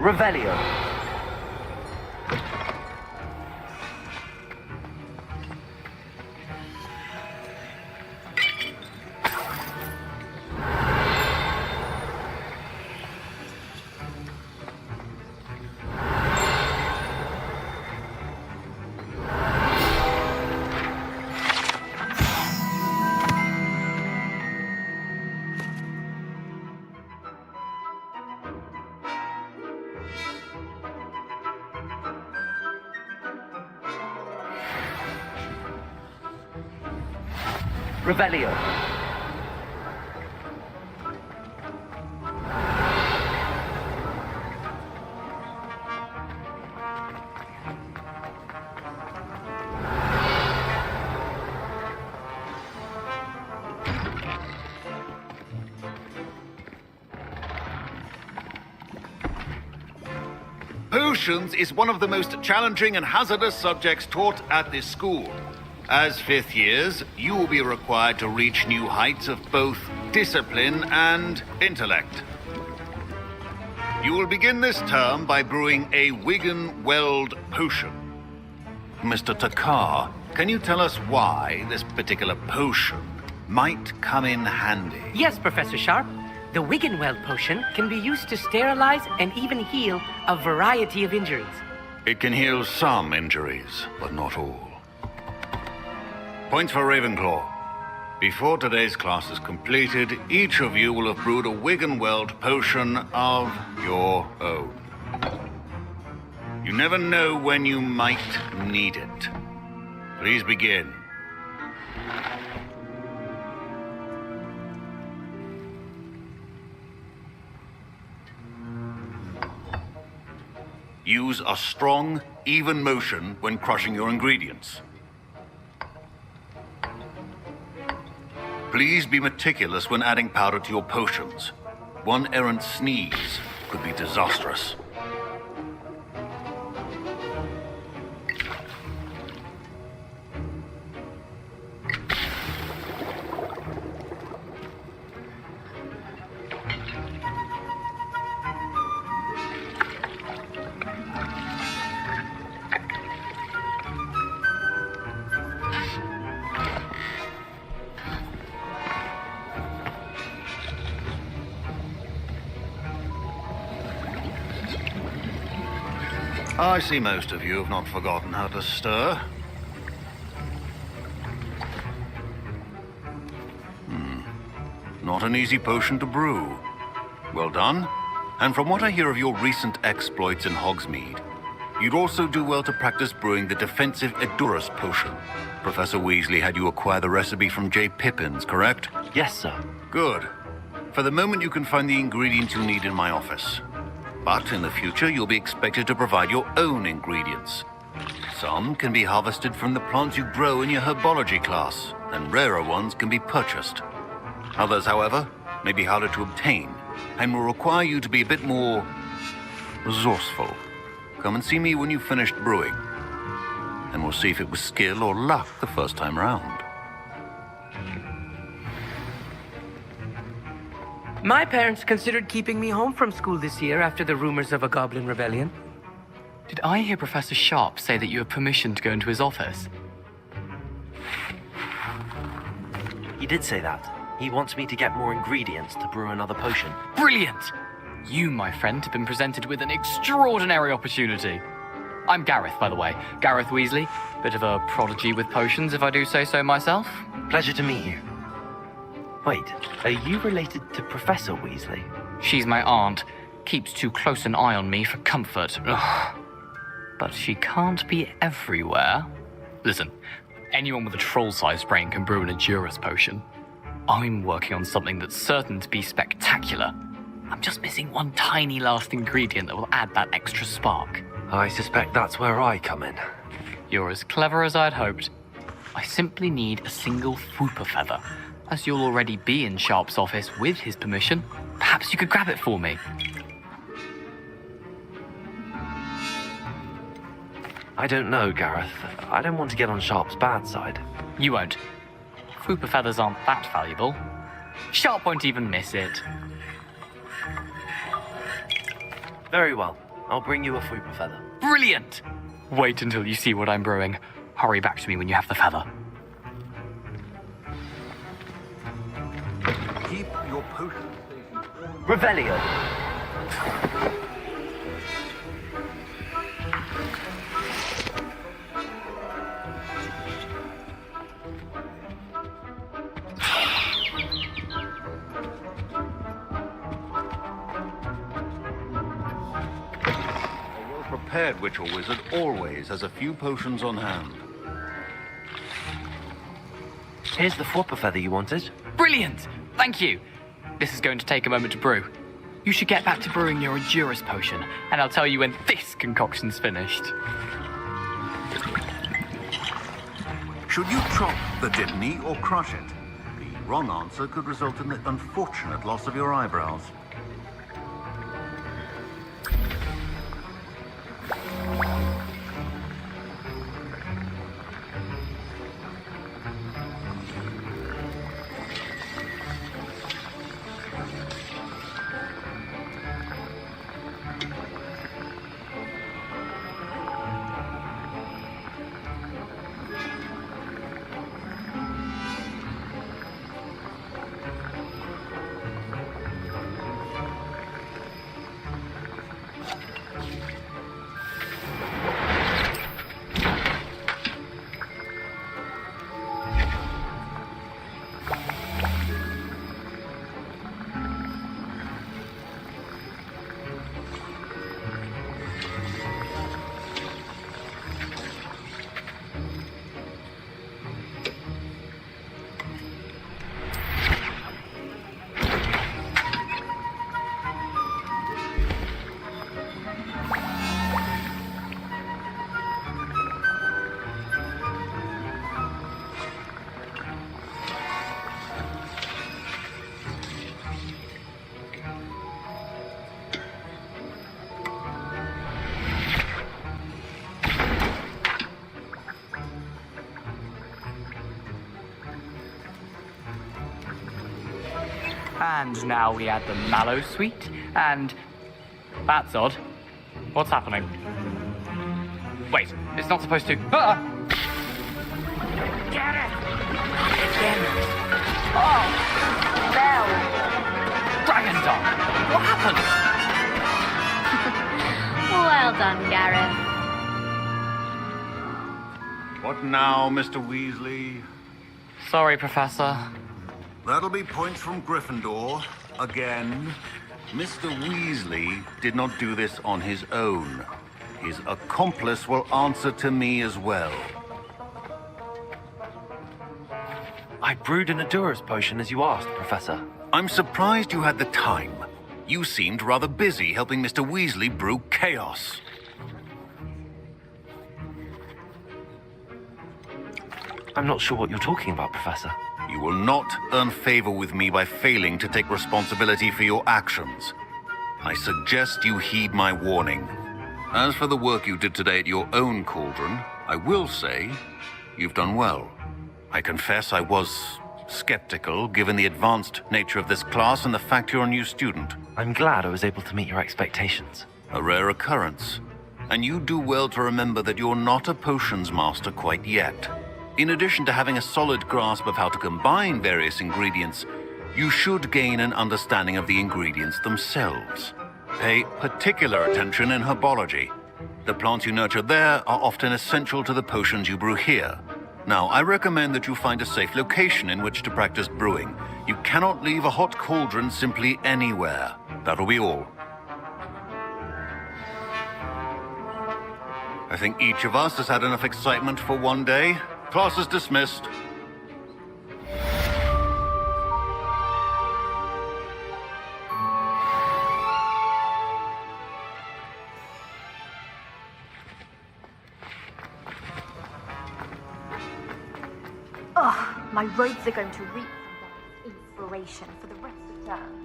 Revelio. Revelio. Potions is one of the most challenging and hazardous subjects taught at this school. As fifth years, you will be required to reach new heights of both discipline and intellect. You will begin this term by brewing a Wigan-Weld potion. Mr. Takar, can you tell us why this particular potion might come in handy? Yes, Professor Sharp. The Wigan-Weld potion can be used to sterilize and even heal a variety of injuries. It can heal some injuries, but not all. Points for Ravenclaw. Before today's class is completed, each of you will have brewed a Wigan-Weld potion of your own. You never know when you might need it. Please begin. Use a strong, even motion when crushing your ingredients. Please be meticulous when adding powder to your potions. One errant sneeze could be disastrous. I see most of you have not forgotten how to stir. Not an easy potion to brew. Well done. And from what I hear of your recent exploits in Hogsmeade, you'd also do well to practice brewing the defensive Edurus potion. Professor Weasley had you acquire the recipe from J. Pippins, correct? Yes, sir. Good. For the moment, you can find the ingredients you need in my office. But in the future, you'll be expected to provide your own ingredients. Some can be harvested from the plants you grow in your herbology class, and rarer ones can be purchased. Others, however, may be harder to obtain, and will require you to be a bit more resourceful. Come and see me when you've finished brewing, and we'll see if it was skill or luck the first time round. My parents considered keeping me home from school this year after the rumors of a goblin rebellion. Did I hear Professor Sharp say that you have permission to go into his office? He did say that. He wants me to get more ingredients to brew another potion. Brilliant! You, my friend, have been presented with an extraordinary opportunity. I'm Gareth, by the way. Gareth Weasley. Bit of a prodigy with potions, if I do say so myself. Pleasure to meet you. Wait, are you related to Professor Weasley? She's my aunt. Keeps too close an eye on me for comfort. Ugh. But she can't be everywhere. Listen, anyone with a troll-sized brain can brew an Edurus potion. I'm working on something that's certain to be spectacular. I'm just missing one tiny last ingredient that will add that extra spark. I suspect that's where I come in. You're as clever as I'd hoped. I simply need a single Fwooper feather. As you'll already be in Sharp's office with his permission, perhaps you could grab it for me. I don't know, Gareth. I don't want to get on Sharp's bad side. You won't. Fwooper feathers aren't that valuable. Sharp won't even miss it. Very well. I'll bring you a Fwooper feather. Brilliant! Wait until you see what I'm brewing. Hurry back to me when you have the feather. Keep your potion. Revelio. A well-prepared witch or wizard always has a few potions on hand. Here's the Fwooper feather you wanted. Brilliant! Thank you. This is going to take a moment to brew. You should get back to brewing your Edurus potion, and I'll tell you when this concoction's finished. Should you chop the Dibney or crush it? The wrong answer could result in the unfortunate loss of your eyebrows. And now we add the mallow sweet, and... That's odd. What's happening? Wait, it's not supposed to... Ah! Get it! Oh! No! Dragon Dog! What happened? Well done, Gareth. What now, Mr. Weasley? Sorry, Professor. That'll be points from Gryffindor. Again. Mr. Weasley did not do this on his own. His accomplice will answer to me as well. I brewed an Edurus potion as you asked, Professor. I'm surprised you had the time. You seemed rather busy helping Mr. Weasley brew chaos. I'm not sure what you're talking about, Professor. You will not earn favor with me by failing to take responsibility for your actions. I suggest you heed my warning. As for the work you did today at your own cauldron, I will say you've done well. I confess I was skeptical, given the advanced nature of this class and the fact you're a new student. I'm glad I was able to meet your expectations. A rare occurrence. And you do well to remember that you're not a potions master quite yet. In addition to having a solid grasp of how to combine various ingredients, you should gain an understanding of the ingredients themselves. Pay particular attention in herbology. The plants you nurture there are often essential to the potions you brew here. Now, I recommend that you find a safe location in which to practice brewing. You cannot leave a hot cauldron simply anywhere. That'll be all. I think each of us has had enough excitement for one day. Class is dismissed. Oh, my robes are going to reek from that inspiration for the rest of the term.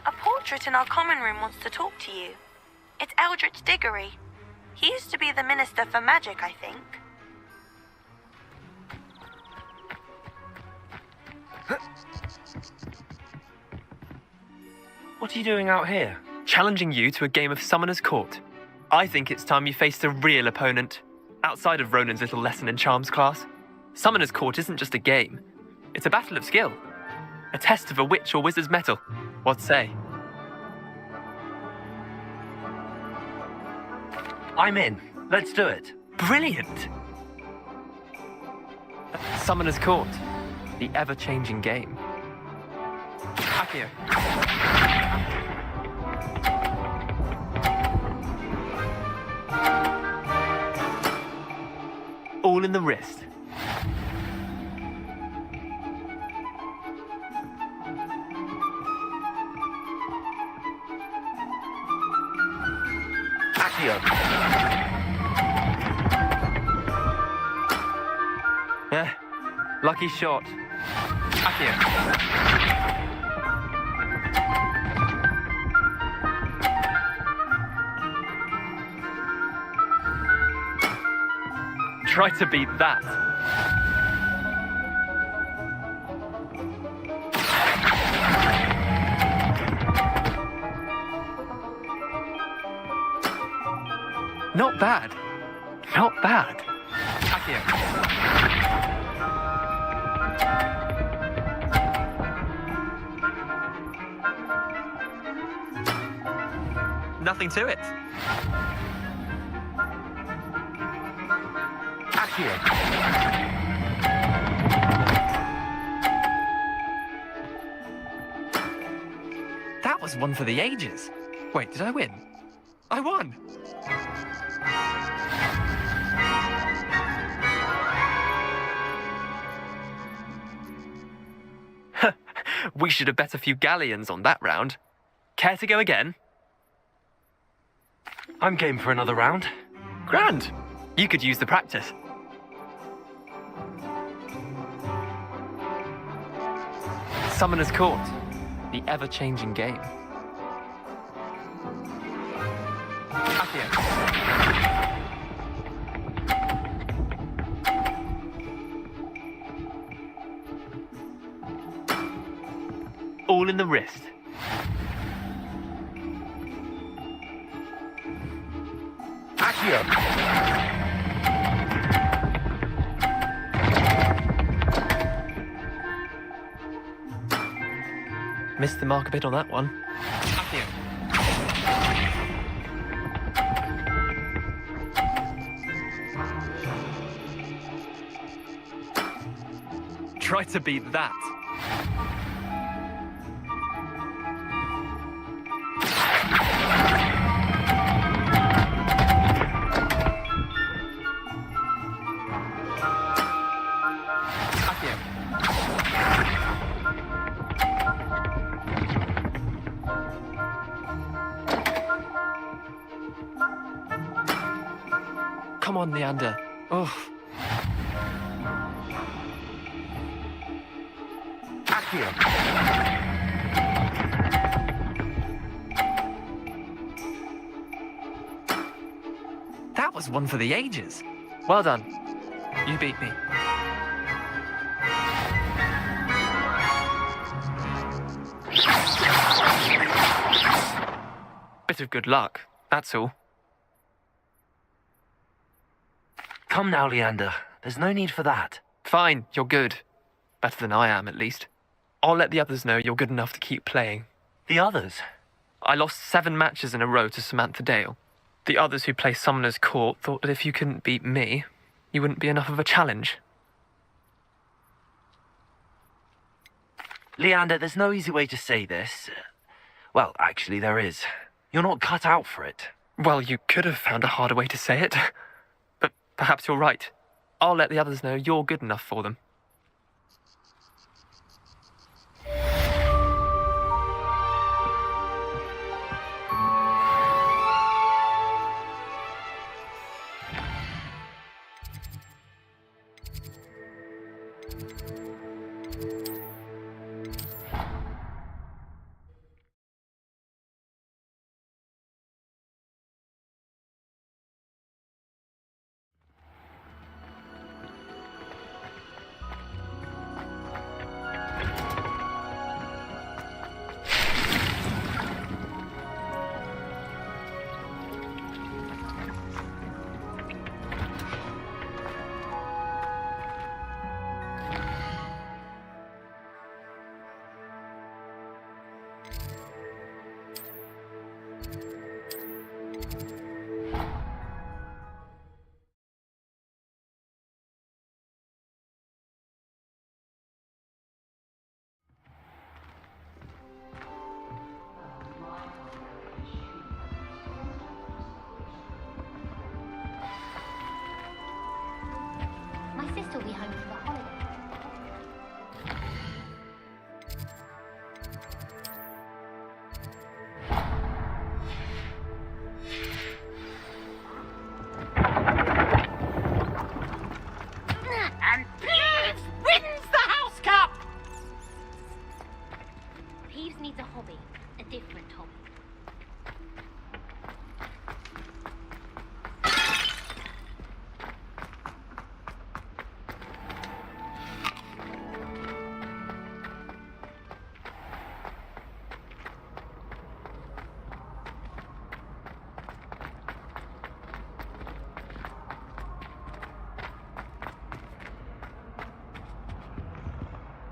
A portrait in our common room wants to talk to you. It's Eldritch Diggory. He used to be the Minister for Magic, I think. What are you doing out here? Challenging you to a game of Summoner's Court. I think it's time you faced a real opponent, outside of Ronan's little lesson in charms class. Summoner's Court isn't just a game. It's a battle of skill. A test of a witch or wizard's mettle. What say? I'm in. Let's do it. Brilliant! Summoner's Court. The ever-changing game. Accio. All in the wrist. Accio. Lucky shot. Accio. Try to beat that. Not bad. Not bad. Accio. Nothing to it. Accio. That was one for the ages. Wait, did I win? I won! We should have bet a few galleons on that round. Care to go again? I'm game for another round. Grand. You could use the practice. Summoner's Court. The ever-changing game. Accio. All in the wrist. Accio. Missed the mark a bit on that one. Accio. Try to beat that. Come on, Leander. Oh. That was one for the ages. Well done. You beat me. Bit of good luck, that's all. Come now, Leander. There's no need for that. Fine, you're good. Better than I am, at least. I'll let the others know you're good enough to keep playing. The others? I lost 7 matches in a row to Samantha Dale. The others who play Summoner's Court thought that if you couldn't beat me, you wouldn't be enough of a challenge. Leander, there's no easy way to say this. Well, actually, there is. You're not cut out for it. Well, you could have found a harder way to say it. But perhaps you're right. I'll let the others know you're good enough for them. My sister will be home for the holiday. And Peeves wins the House Cup! Peeves needs a hobby, a different hobby.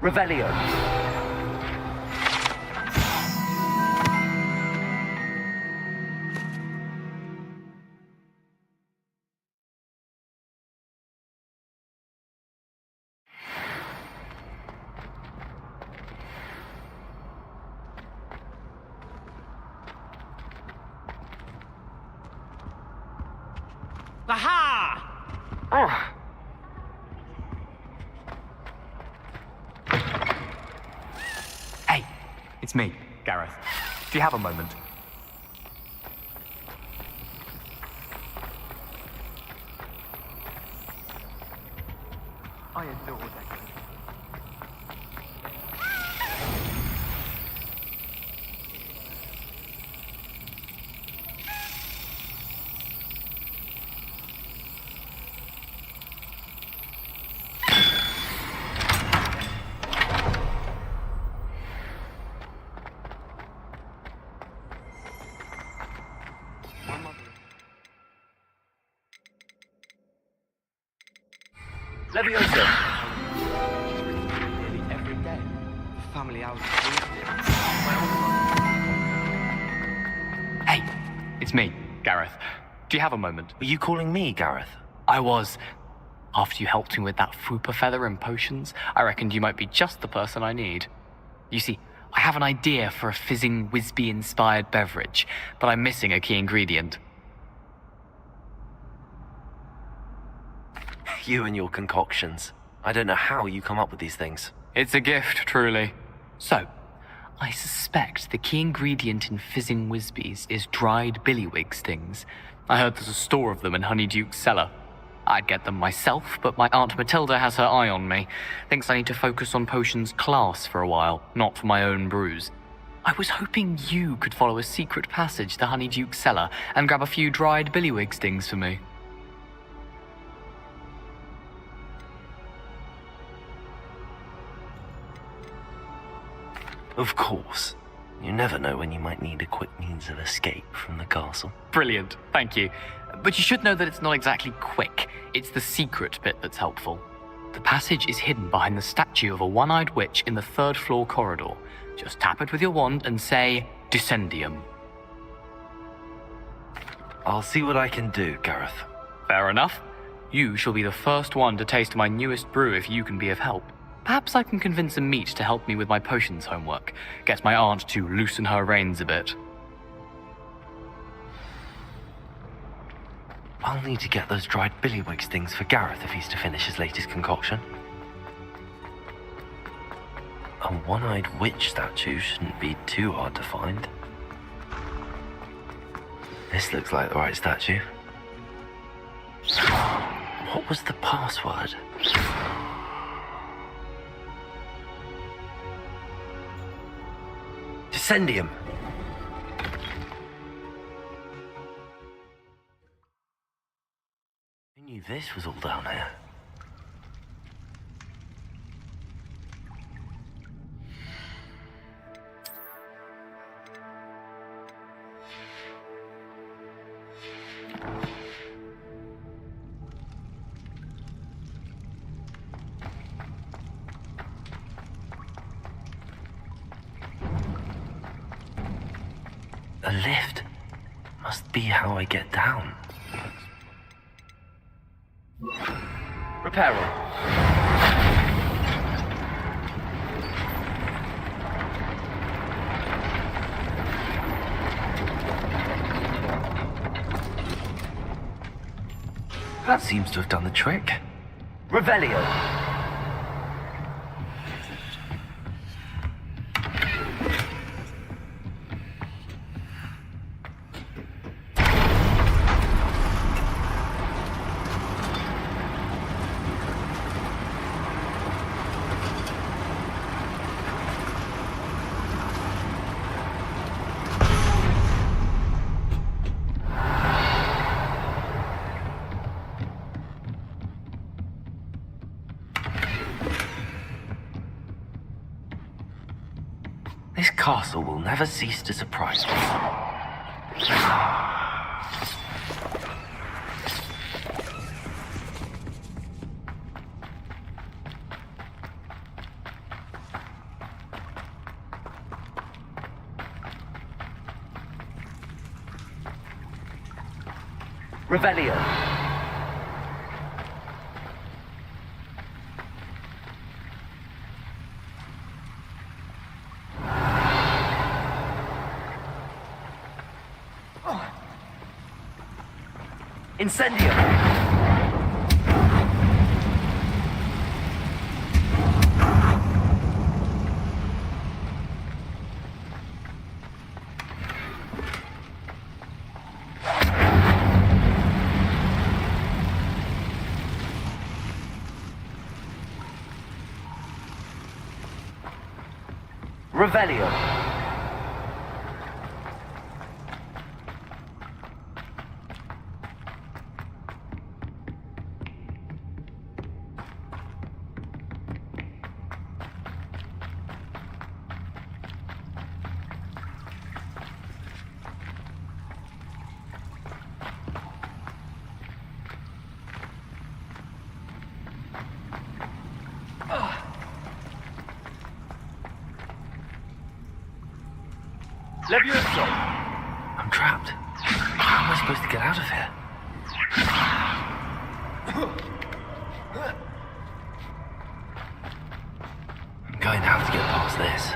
Revelio. Aha! Oh. Hey, it's me, Gareth. Do you have a moment? I adore that. Leviosa. Nearly every day. The family hours. Hey, it's me, Gareth. Do you have a moment? Were you calling me, Gareth? I was. After you helped me with that Fupa feather and potions, I reckoned you might be just the person I need. You see, I have an idea for a fizzing Whizbee-inspired beverage, but I'm missing a key ingredient. You and your concoctions. I don't know how you come up with these things. It's a gift, truly. So, I suspect the key ingredient in fizzing Whizbees is dried billywig stings. I heard there's a store of them in Honeyduke's cellar. I'd get them myself, but my Aunt Matilda has her eye on me. Thinks I need to focus on potions class for a while, not for my own brews. I was hoping you could follow a secret passage to Honeyduke's cellar and grab a few dried billywig stings for me. Of course. You never know when you might need a quick means of escape from the castle. Brilliant, thank you. But you should know that it's not exactly quick. It's the secret bit that's helpful. The passage is hidden behind the statue of a one-eyed witch in the third-floor corridor. Just tap it with your wand and say, Descendium. I'll see what I can do, Gareth. Fair enough. You shall be the first one to taste my newest brew if you can be of help. Perhaps I can convince a meat to help me with my potions homework. Get my aunt to loosen her reins a bit. I'll need to get those dried billywig stings for Gareth if he's to finish his latest concoction. A one-eyed witch statue shouldn't be too hard to find. This looks like the right statue. What was the password? Descendium. Who knew this was all down here? A lift. Must be how I get down. Reparo. That seems to have done the trick. Revelio. This castle will never cease to surprise me. Revelio. Incendio! Revelio. I'm trapped. How am I supposed to get out of here? I'm going to have to get past this.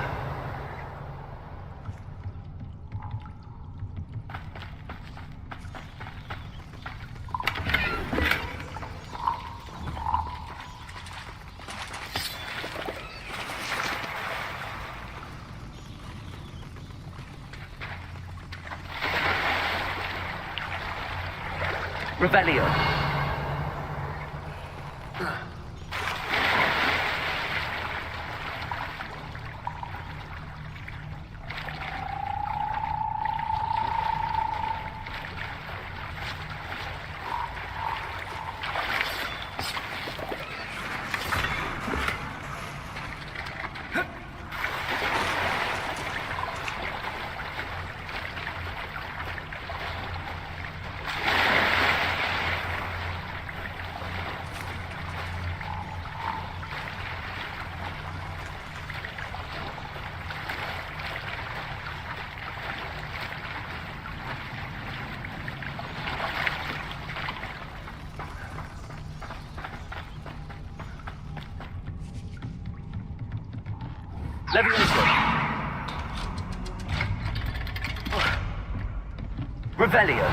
Revelio. Levioso. Revelio.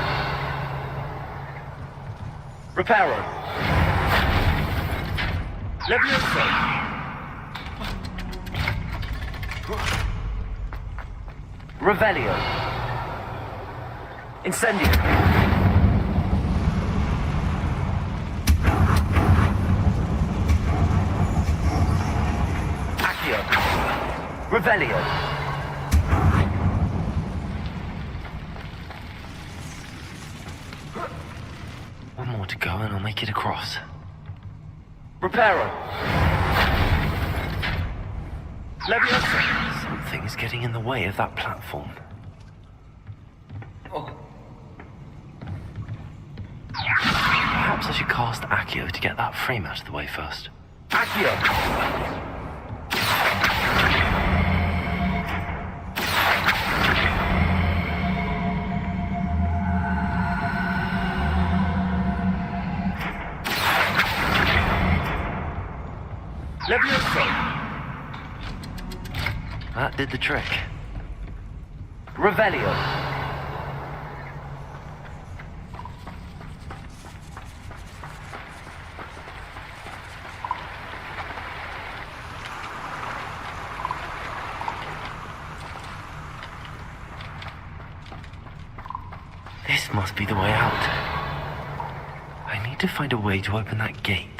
Reparo. Levioso. Revelio. Incendio. Accio. Revelio. One more to go and I'll make it across. Reparo. Leviosa. Something is getting in the way of that platform. Perhaps I should cast Accio to get that frame out of the way first. Accio! Levioso! That did the trick. Revelio. This must be the way out. I need to find a way to open that gate.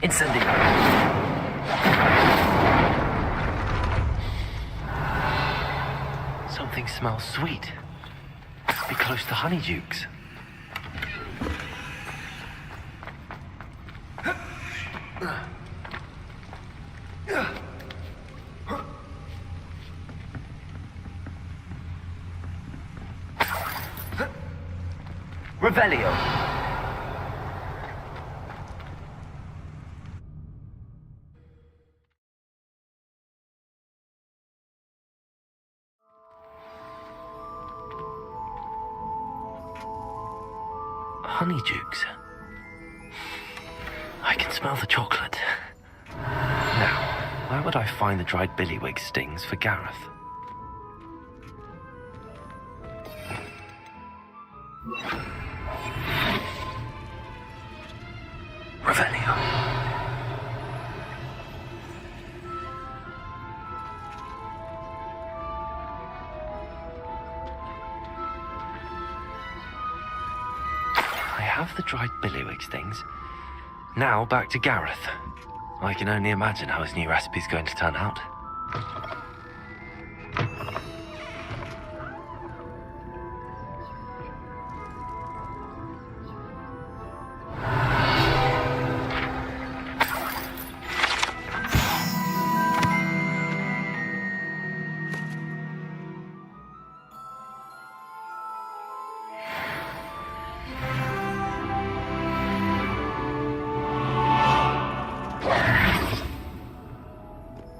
Incendio. Something smells sweet. Must be close to Honeydukes. Revelio. Honeydukes. I can smell the chocolate. Now, where would I find the dried billywig stings for Gareth? Revelio. I have the dried billywig stings. Now back to Gareth. I can only imagine how his new recipe's going to turn out.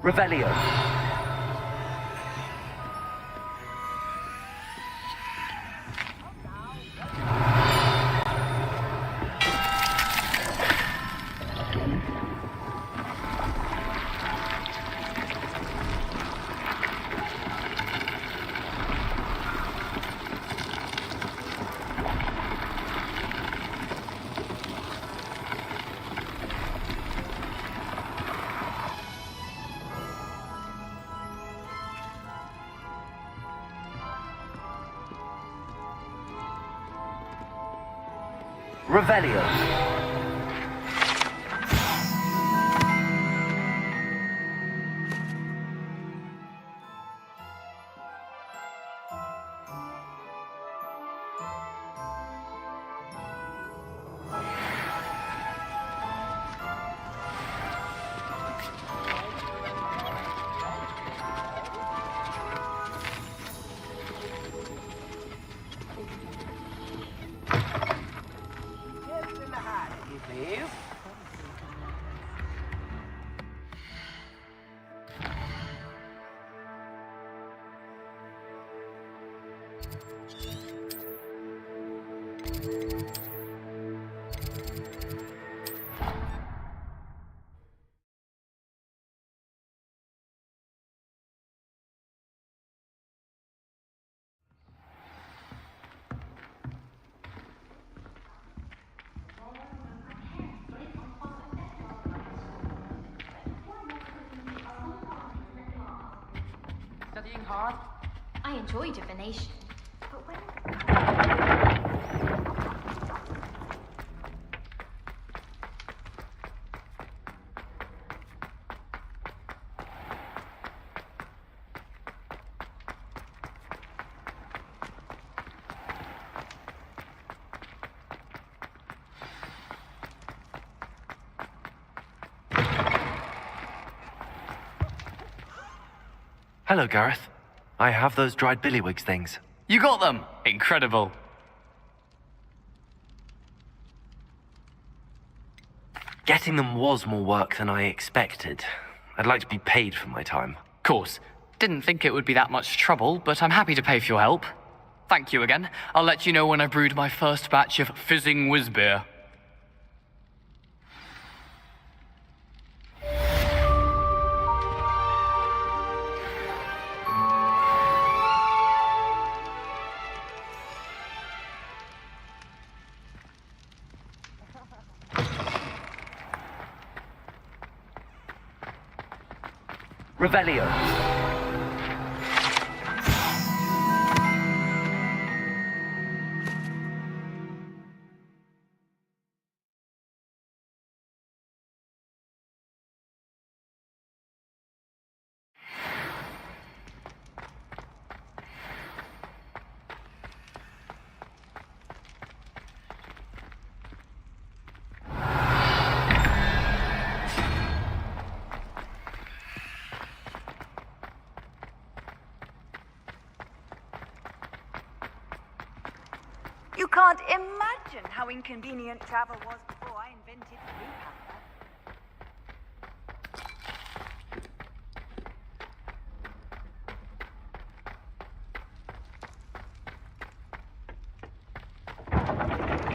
Revelio. Revelio. please. Studying hard? I enjoy divination, but when... Hello, Gareth. I have those dried billywigs things. You got them! Incredible. Getting them was more work than I expected. I'd like to be paid for my time. Course. Didn't think it would be that much trouble, but I'm happy to pay for your help. Thank you again. I'll let you know when I've brewed my first batch of fizzing whiz beer. Revelio. You can't imagine how inconvenient travel was before I invented blue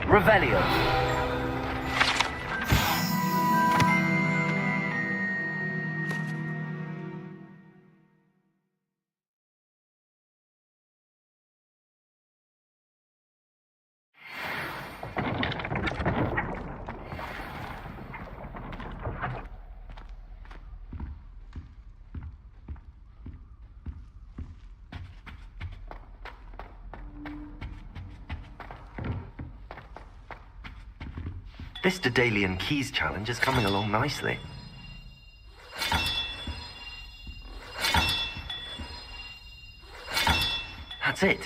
panther. Revelio. This Daedalian Keys challenge is coming along nicely. That's it.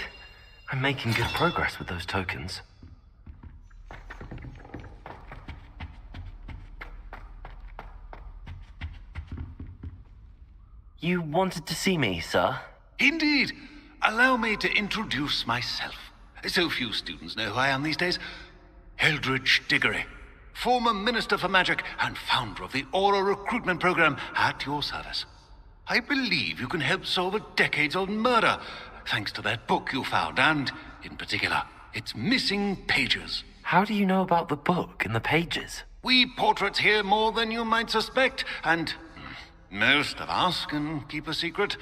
I'm making good progress with those tokens. You wanted to see me, sir? Indeed. Allow me to introduce myself. So few students know who I am these days. Eldridge Diggory, former Minister for Magic and founder of the Aura recruitment program, at your service. I believe you can help solve a decades-old murder, thanks to that book you found, and, in particular, its missing pages. How do you know about the book and the pages? We portraits hear more than you might suspect, and most of us can keep a secret.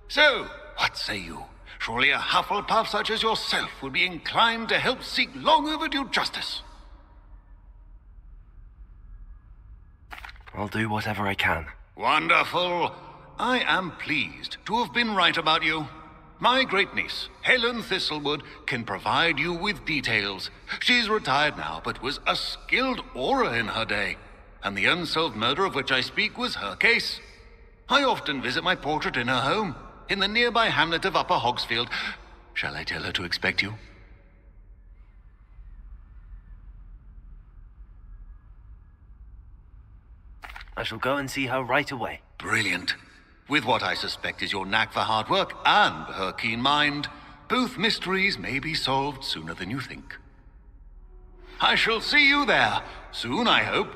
So, what say you? Surely a Hufflepuff such as yourself would be inclined to help seek long overdue justice. I'll do whatever I can. Wonderful. I am pleased to have been right about you. My great-niece, Helen Thistlewood, can provide you with details. She's retired now, but was a skilled aura in her day. And the unsolved murder of which I speak was her case. I often visit my portrait in her home, in the nearby hamlet of Upper Hogsfield. Shall I tell her to expect you? I shall go and see her right away. Brilliant. With what I suspect is your knack for hard work and her keen mind, both mysteries may be solved sooner than you think. I shall see you there. Soon, I hope.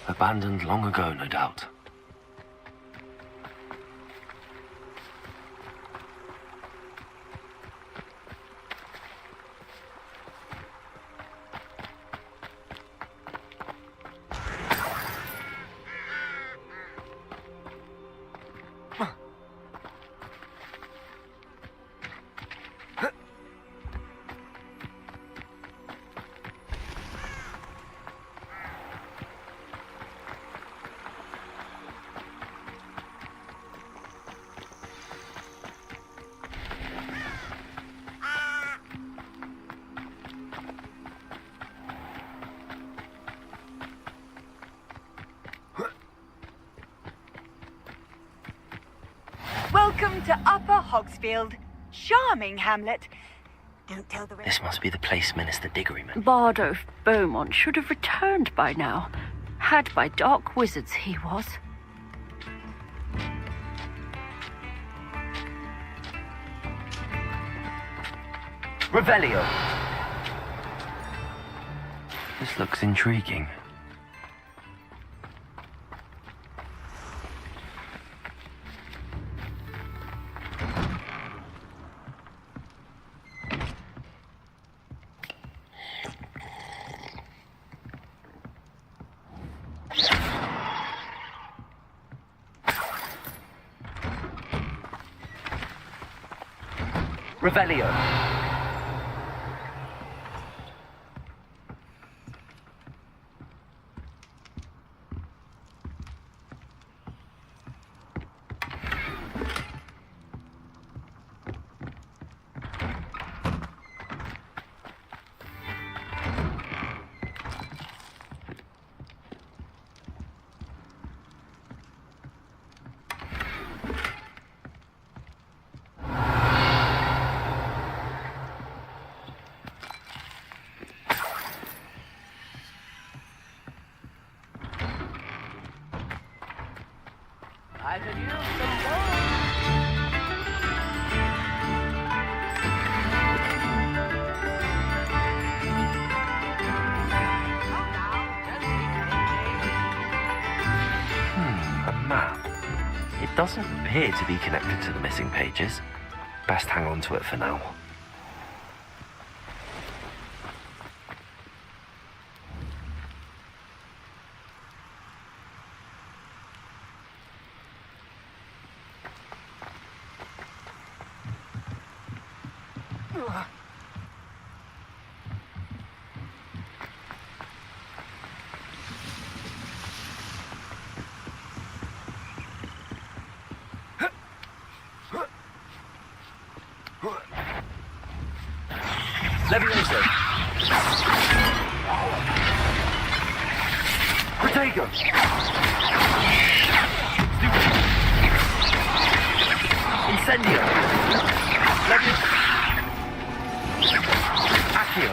Abandoned long ago, no doubt. Welcome to Upper Hogsfield. Charming hamlet. Don't tell the rest. This must be the place Minister Diggory meant. Bardo Beaumont should have returned by now. Had by dark wizards he was. Revelio. This looks intriguing. Revelio. A map. It doesn't appear to be connected to the missing pages. Best hang on to it for now. Levioso. Protego. Incendio. Levioso. Accio.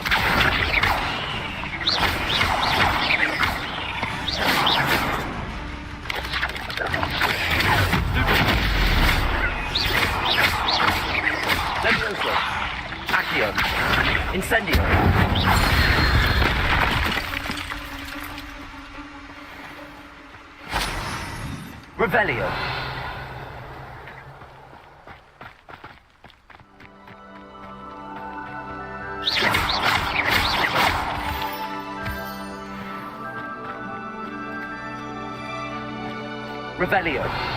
Levioso. Accio. Incendio. Revelio. Revelio.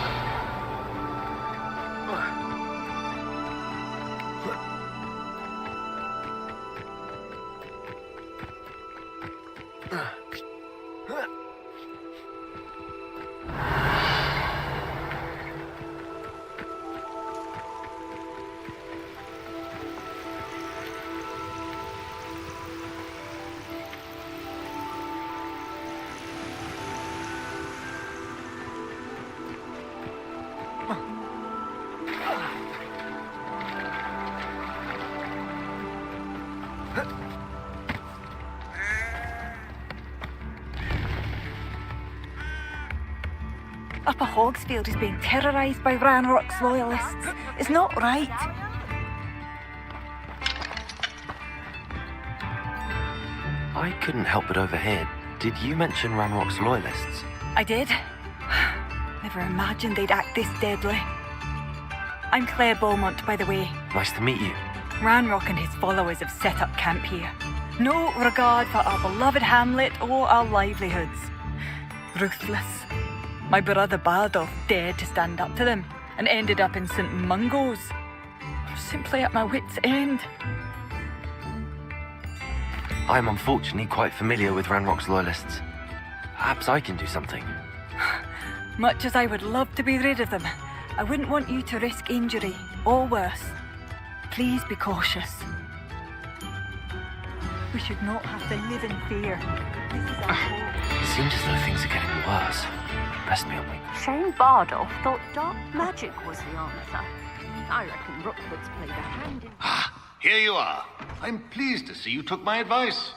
Upper Hogsfield is being terrorised by Ranrock's loyalists. It's not right. I couldn't help but overhear. Did you mention Ranrock's loyalists? I did. Never imagined they'd act this deadly. I'm Claire Beaumont, by the way. Nice to meet you. Ranrock and his followers have set up camp here. No regard for our beloved hamlet or our livelihoods. Ruthless. My brother Bardolph dared to stand up to them and ended up in St. Mungo's. I'm simply at my wit's end. I'm unfortunately quite familiar with Ranrock's loyalists. Perhaps I can do something. Much as I would love to be rid of them, I wouldn't want you to risk injury, or worse. Please be cautious. We should not have to live in fear. This is our hope. It seems as though things are getting worse. Rest me on me. Shane Bardolph thought dark magic was the answer. I reckon Rookwood's played a hand in... Here you are. I'm pleased to see you took my advice.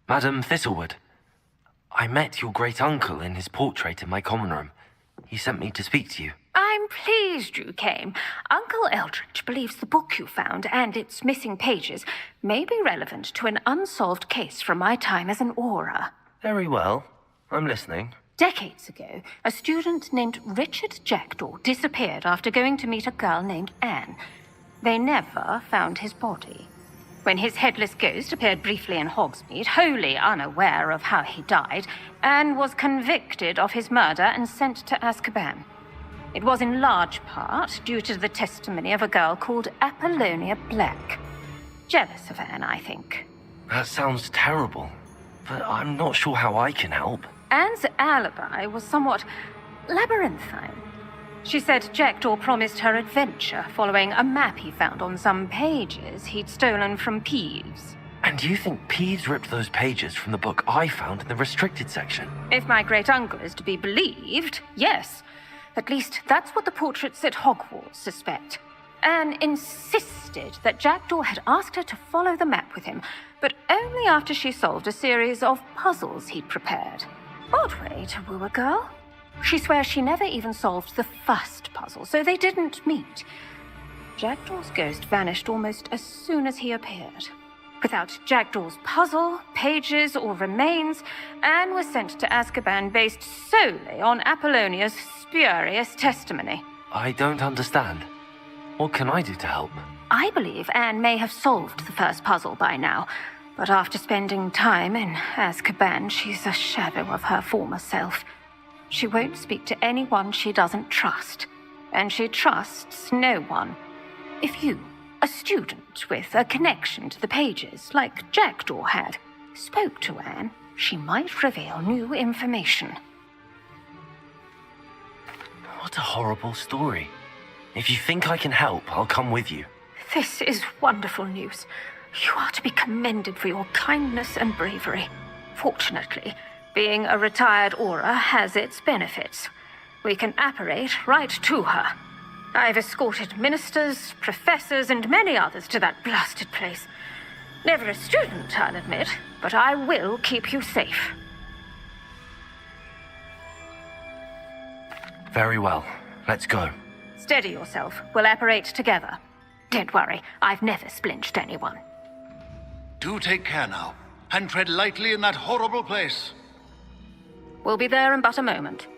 Madam Thistlewood, I met your great-uncle in his portrait in my common room. He sent me to speak to you. I'm pleased you came. Uncle Eldridge believes the book you found and its missing pages may be relevant to an unsolved case from my time as an aura. Very well. I'm listening. Decades ago, a student named Richard Jackdaw disappeared after going to meet a girl named Anne. They never found his body. When his headless ghost appeared briefly in Hogsmeade, wholly unaware of how he died, Anne was convicted of his murder and sent to Azkaban. It was in large part due to the testimony of a girl called Apollonia Black. Jealous of Anne, I think. That sounds terrible, but I'm not sure how I can help. Anne's alibi was somewhat labyrinthine. She said Jackdaw promised her adventure following a map he found on some pages he'd stolen from Peeves. And you think Peeves ripped those pages from the book I found in the restricted section? If my great-uncle is to be believed, yes. At least that's what the portraits at Hogwarts suspect. Anne insisted that Jackdaw had asked her to follow the map with him, but only after she solved a series of puzzles he'd prepared. Odd way to woo a girl. She swears she never even solved the first puzzle, so they didn't meet. Jackdaw's ghost vanished almost as soon as he appeared. Without Jackdaw's puzzle, pages, or remains, Anne was sent to Azkaban based solely on Apollonia's spurious testimony. I don't understand. What can I do to help? I believe Anne may have solved the first puzzle by now. But after spending time in Azkaban, she's a shadow of her former self. She won't speak to anyone she doesn't trust, and she trusts no one. If you, a student with a connection to the pages, like Jackdaw had, spoke to Anne, she might reveal new information. What a horrible story. If you think I can help, I'll come with you. This is wonderful news. You are to be commended for your kindness and bravery. Fortunately, being a retired Auror has its benefits. We can apparate right to her. I've escorted ministers, professors, and many others to that blasted place. Never a student, I'll admit, but I will keep you safe. Very well. Let's go. Steady yourself. We'll apparate together. Don't worry, I've never splinched anyone. Do take care now, and tread lightly in that horrible place. We'll be there in but a moment.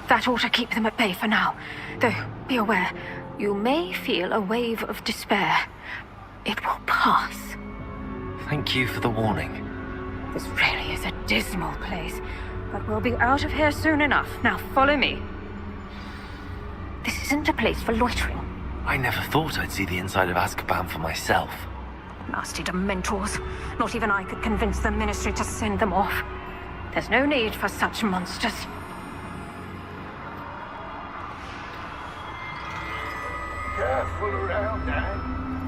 That ought to keep them at bay for now. Though, be aware, you may feel a wave of despair. It will pass. Thank you for the warning. This really is a dismal place, but we'll be out of here soon enough. Now follow me. This isn't a place for loitering. I never thought I'd see the inside of Azkaban for myself. Nasty Dementors. Not even I could convince the Ministry to send them off. There's no need for such monsters. Careful around, Anne.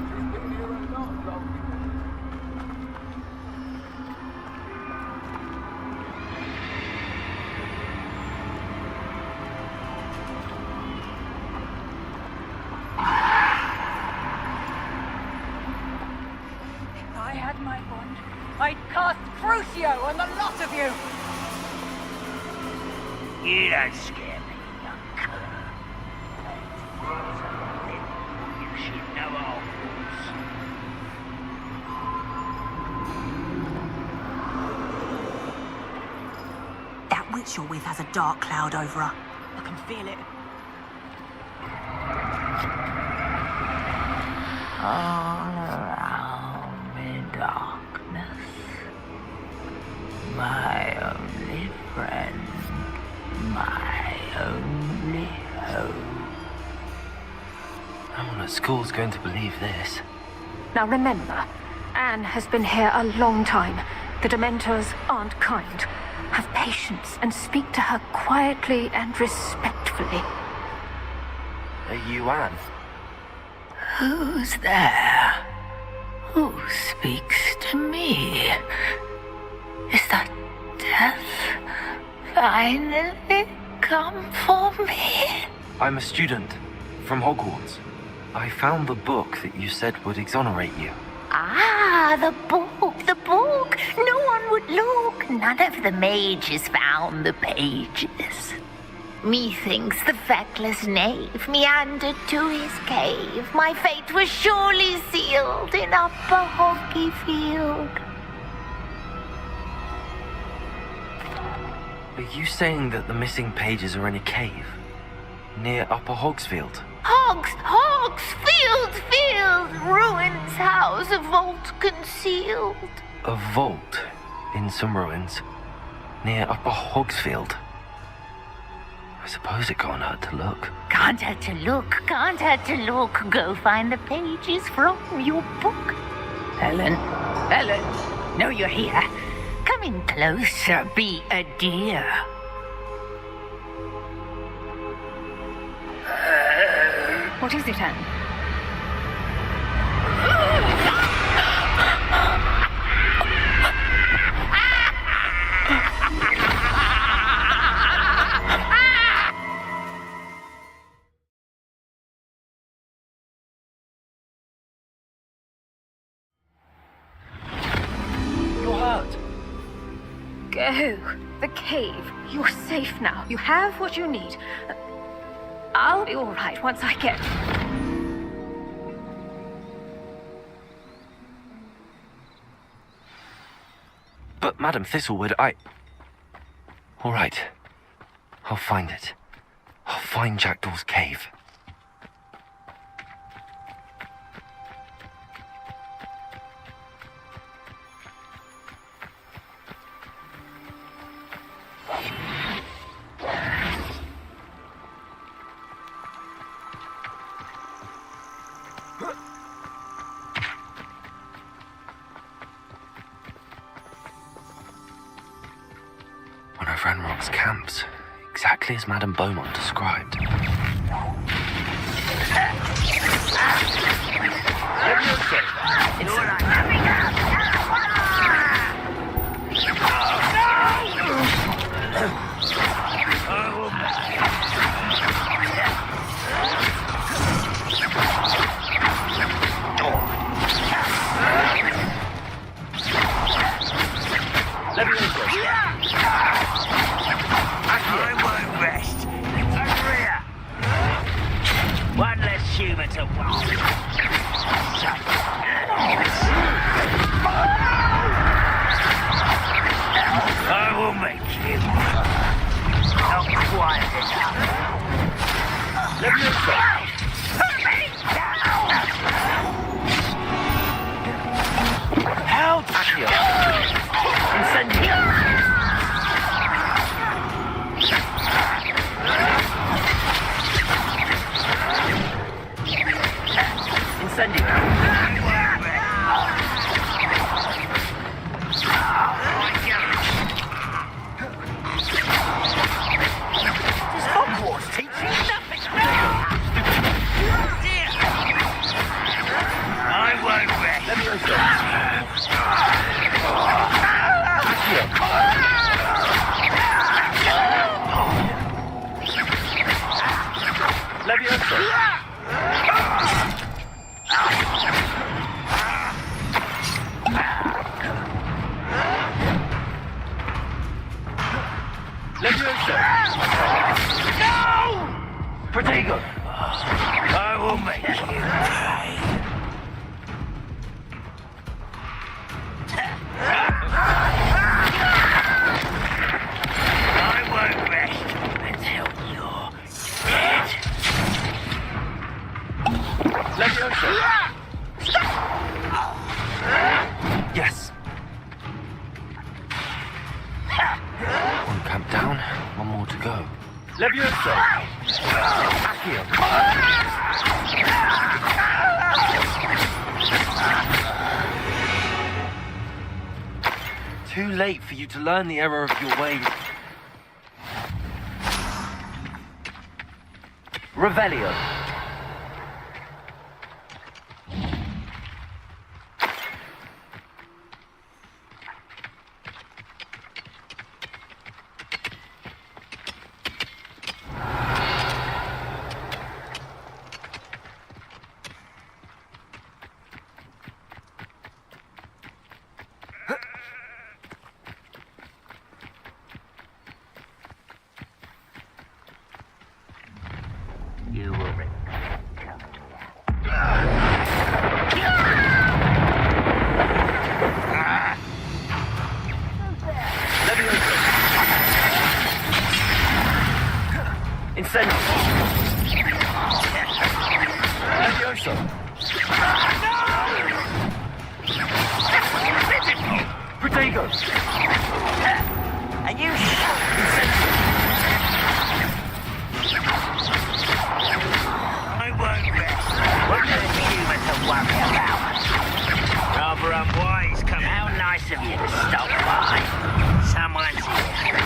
She's been here a lot longer. If I had my wand, I'd cast Crucio on the lot of you! You don't scare me, young cur. You should know Hogwarts. That witch you're with has a dark cloud over her. I can feel it. All around me darkness, my only friend, my only hope. No one at school's going to believe this. Now remember, Anne has been here a long time. The Dementors aren't kind. Have patience and speak to her quietly and respectfully. Are you Anne? Who's there? Who speaks to me? Is that death finally come for me? I'm a student from Hogwarts. I found the book that you said would exonerate you. Ah, the book, the book. No one would look. None of the mages found the pages. Methinks the feckless knave meandered to his cave. My fate was surely sealed in Upper Hoggyfield. Are you saying that the missing pages are in a cave? Near Upper Hogsfield? Field, ruins house, a vault concealed. A vault in some ruins near Upper Hogsfield. I suppose it can't hurt to look. Can't hurt to look. Go find the pages from your book. Helen, know you're here. Come in closer, be a dear. What is it, Anne? go. The cave. You're safe now. You have what you need. I'll be all right once I get... But, Madam Thistlewood, All right. I'll find it. I'll find Jackdaw's cave. One of Ranrock's camps, exactly as Madame Beaumont described. One less human to watch. I will make you. Not quiet enough. Let me inside. Help! Incendio! Is Hogwarts teaching nothing? I won't rest. Let me Protego! I will make you pay. I won't rest until you're dead. Yes. One camp down, one more to go. Levioso! Too late for you to learn the error of your ways. Revelio. You will come Incendio! Levioso! Protego! And you I won't rest. What kind of human to worry about? Rather unwise, come. How nice of you to stop by. Someone's here.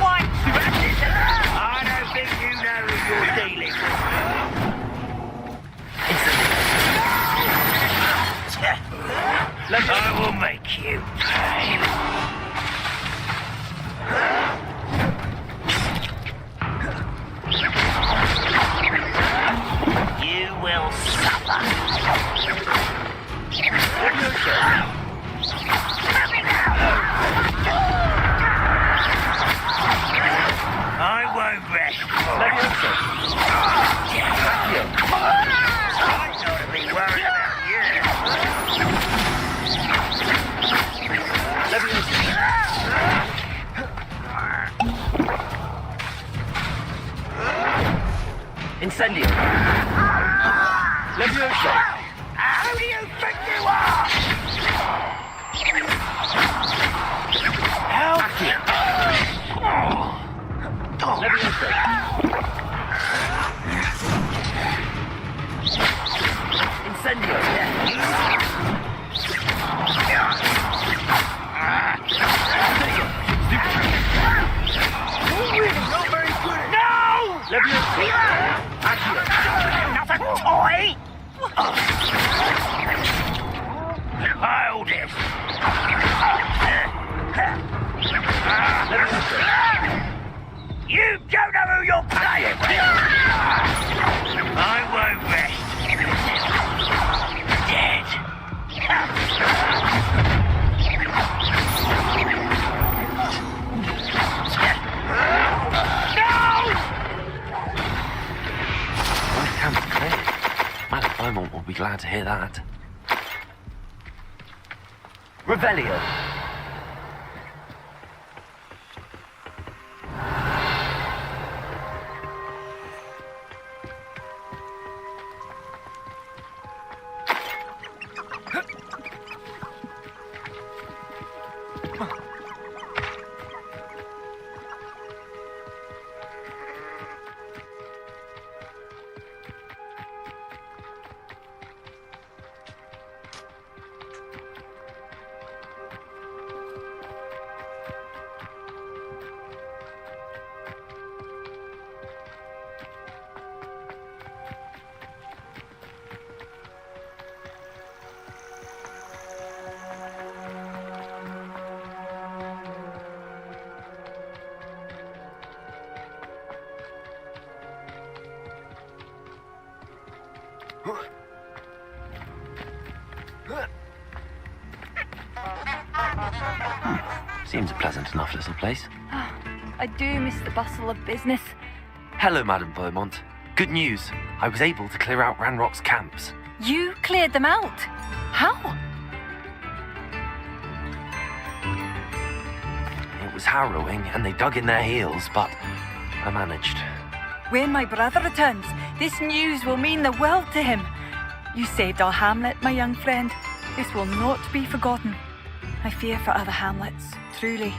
What? I don't think you know who you're dealing with. I will make you pay. You will suffer. Incendio! Leviosa! Who do you think you are? Help you! Leviosa! Incendio! Not very good. No! Leviosa! Not a toy! Hold it! You don't know who you're playing with! I won't rest. Dead. My camp's clear. Madame Beaumont will be glad to hear that. Revelio. Seems a pleasant enough little place. I do miss the bustle of business. Hello, Madame Beaumont. Good news. I was able to clear out Ranrock's camps. You cleared them out? How? It was harrowing, and they dug in their heels, but I managed. When my brother returns, this news will mean the world to him. You saved our hamlet, my young friend. This will not be forgotten. I fear for other hamlets, truly.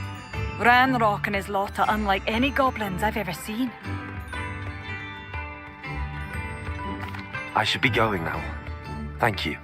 Ranrock and his lot are unlike any goblins I've ever seen. I should be going now. Thank you.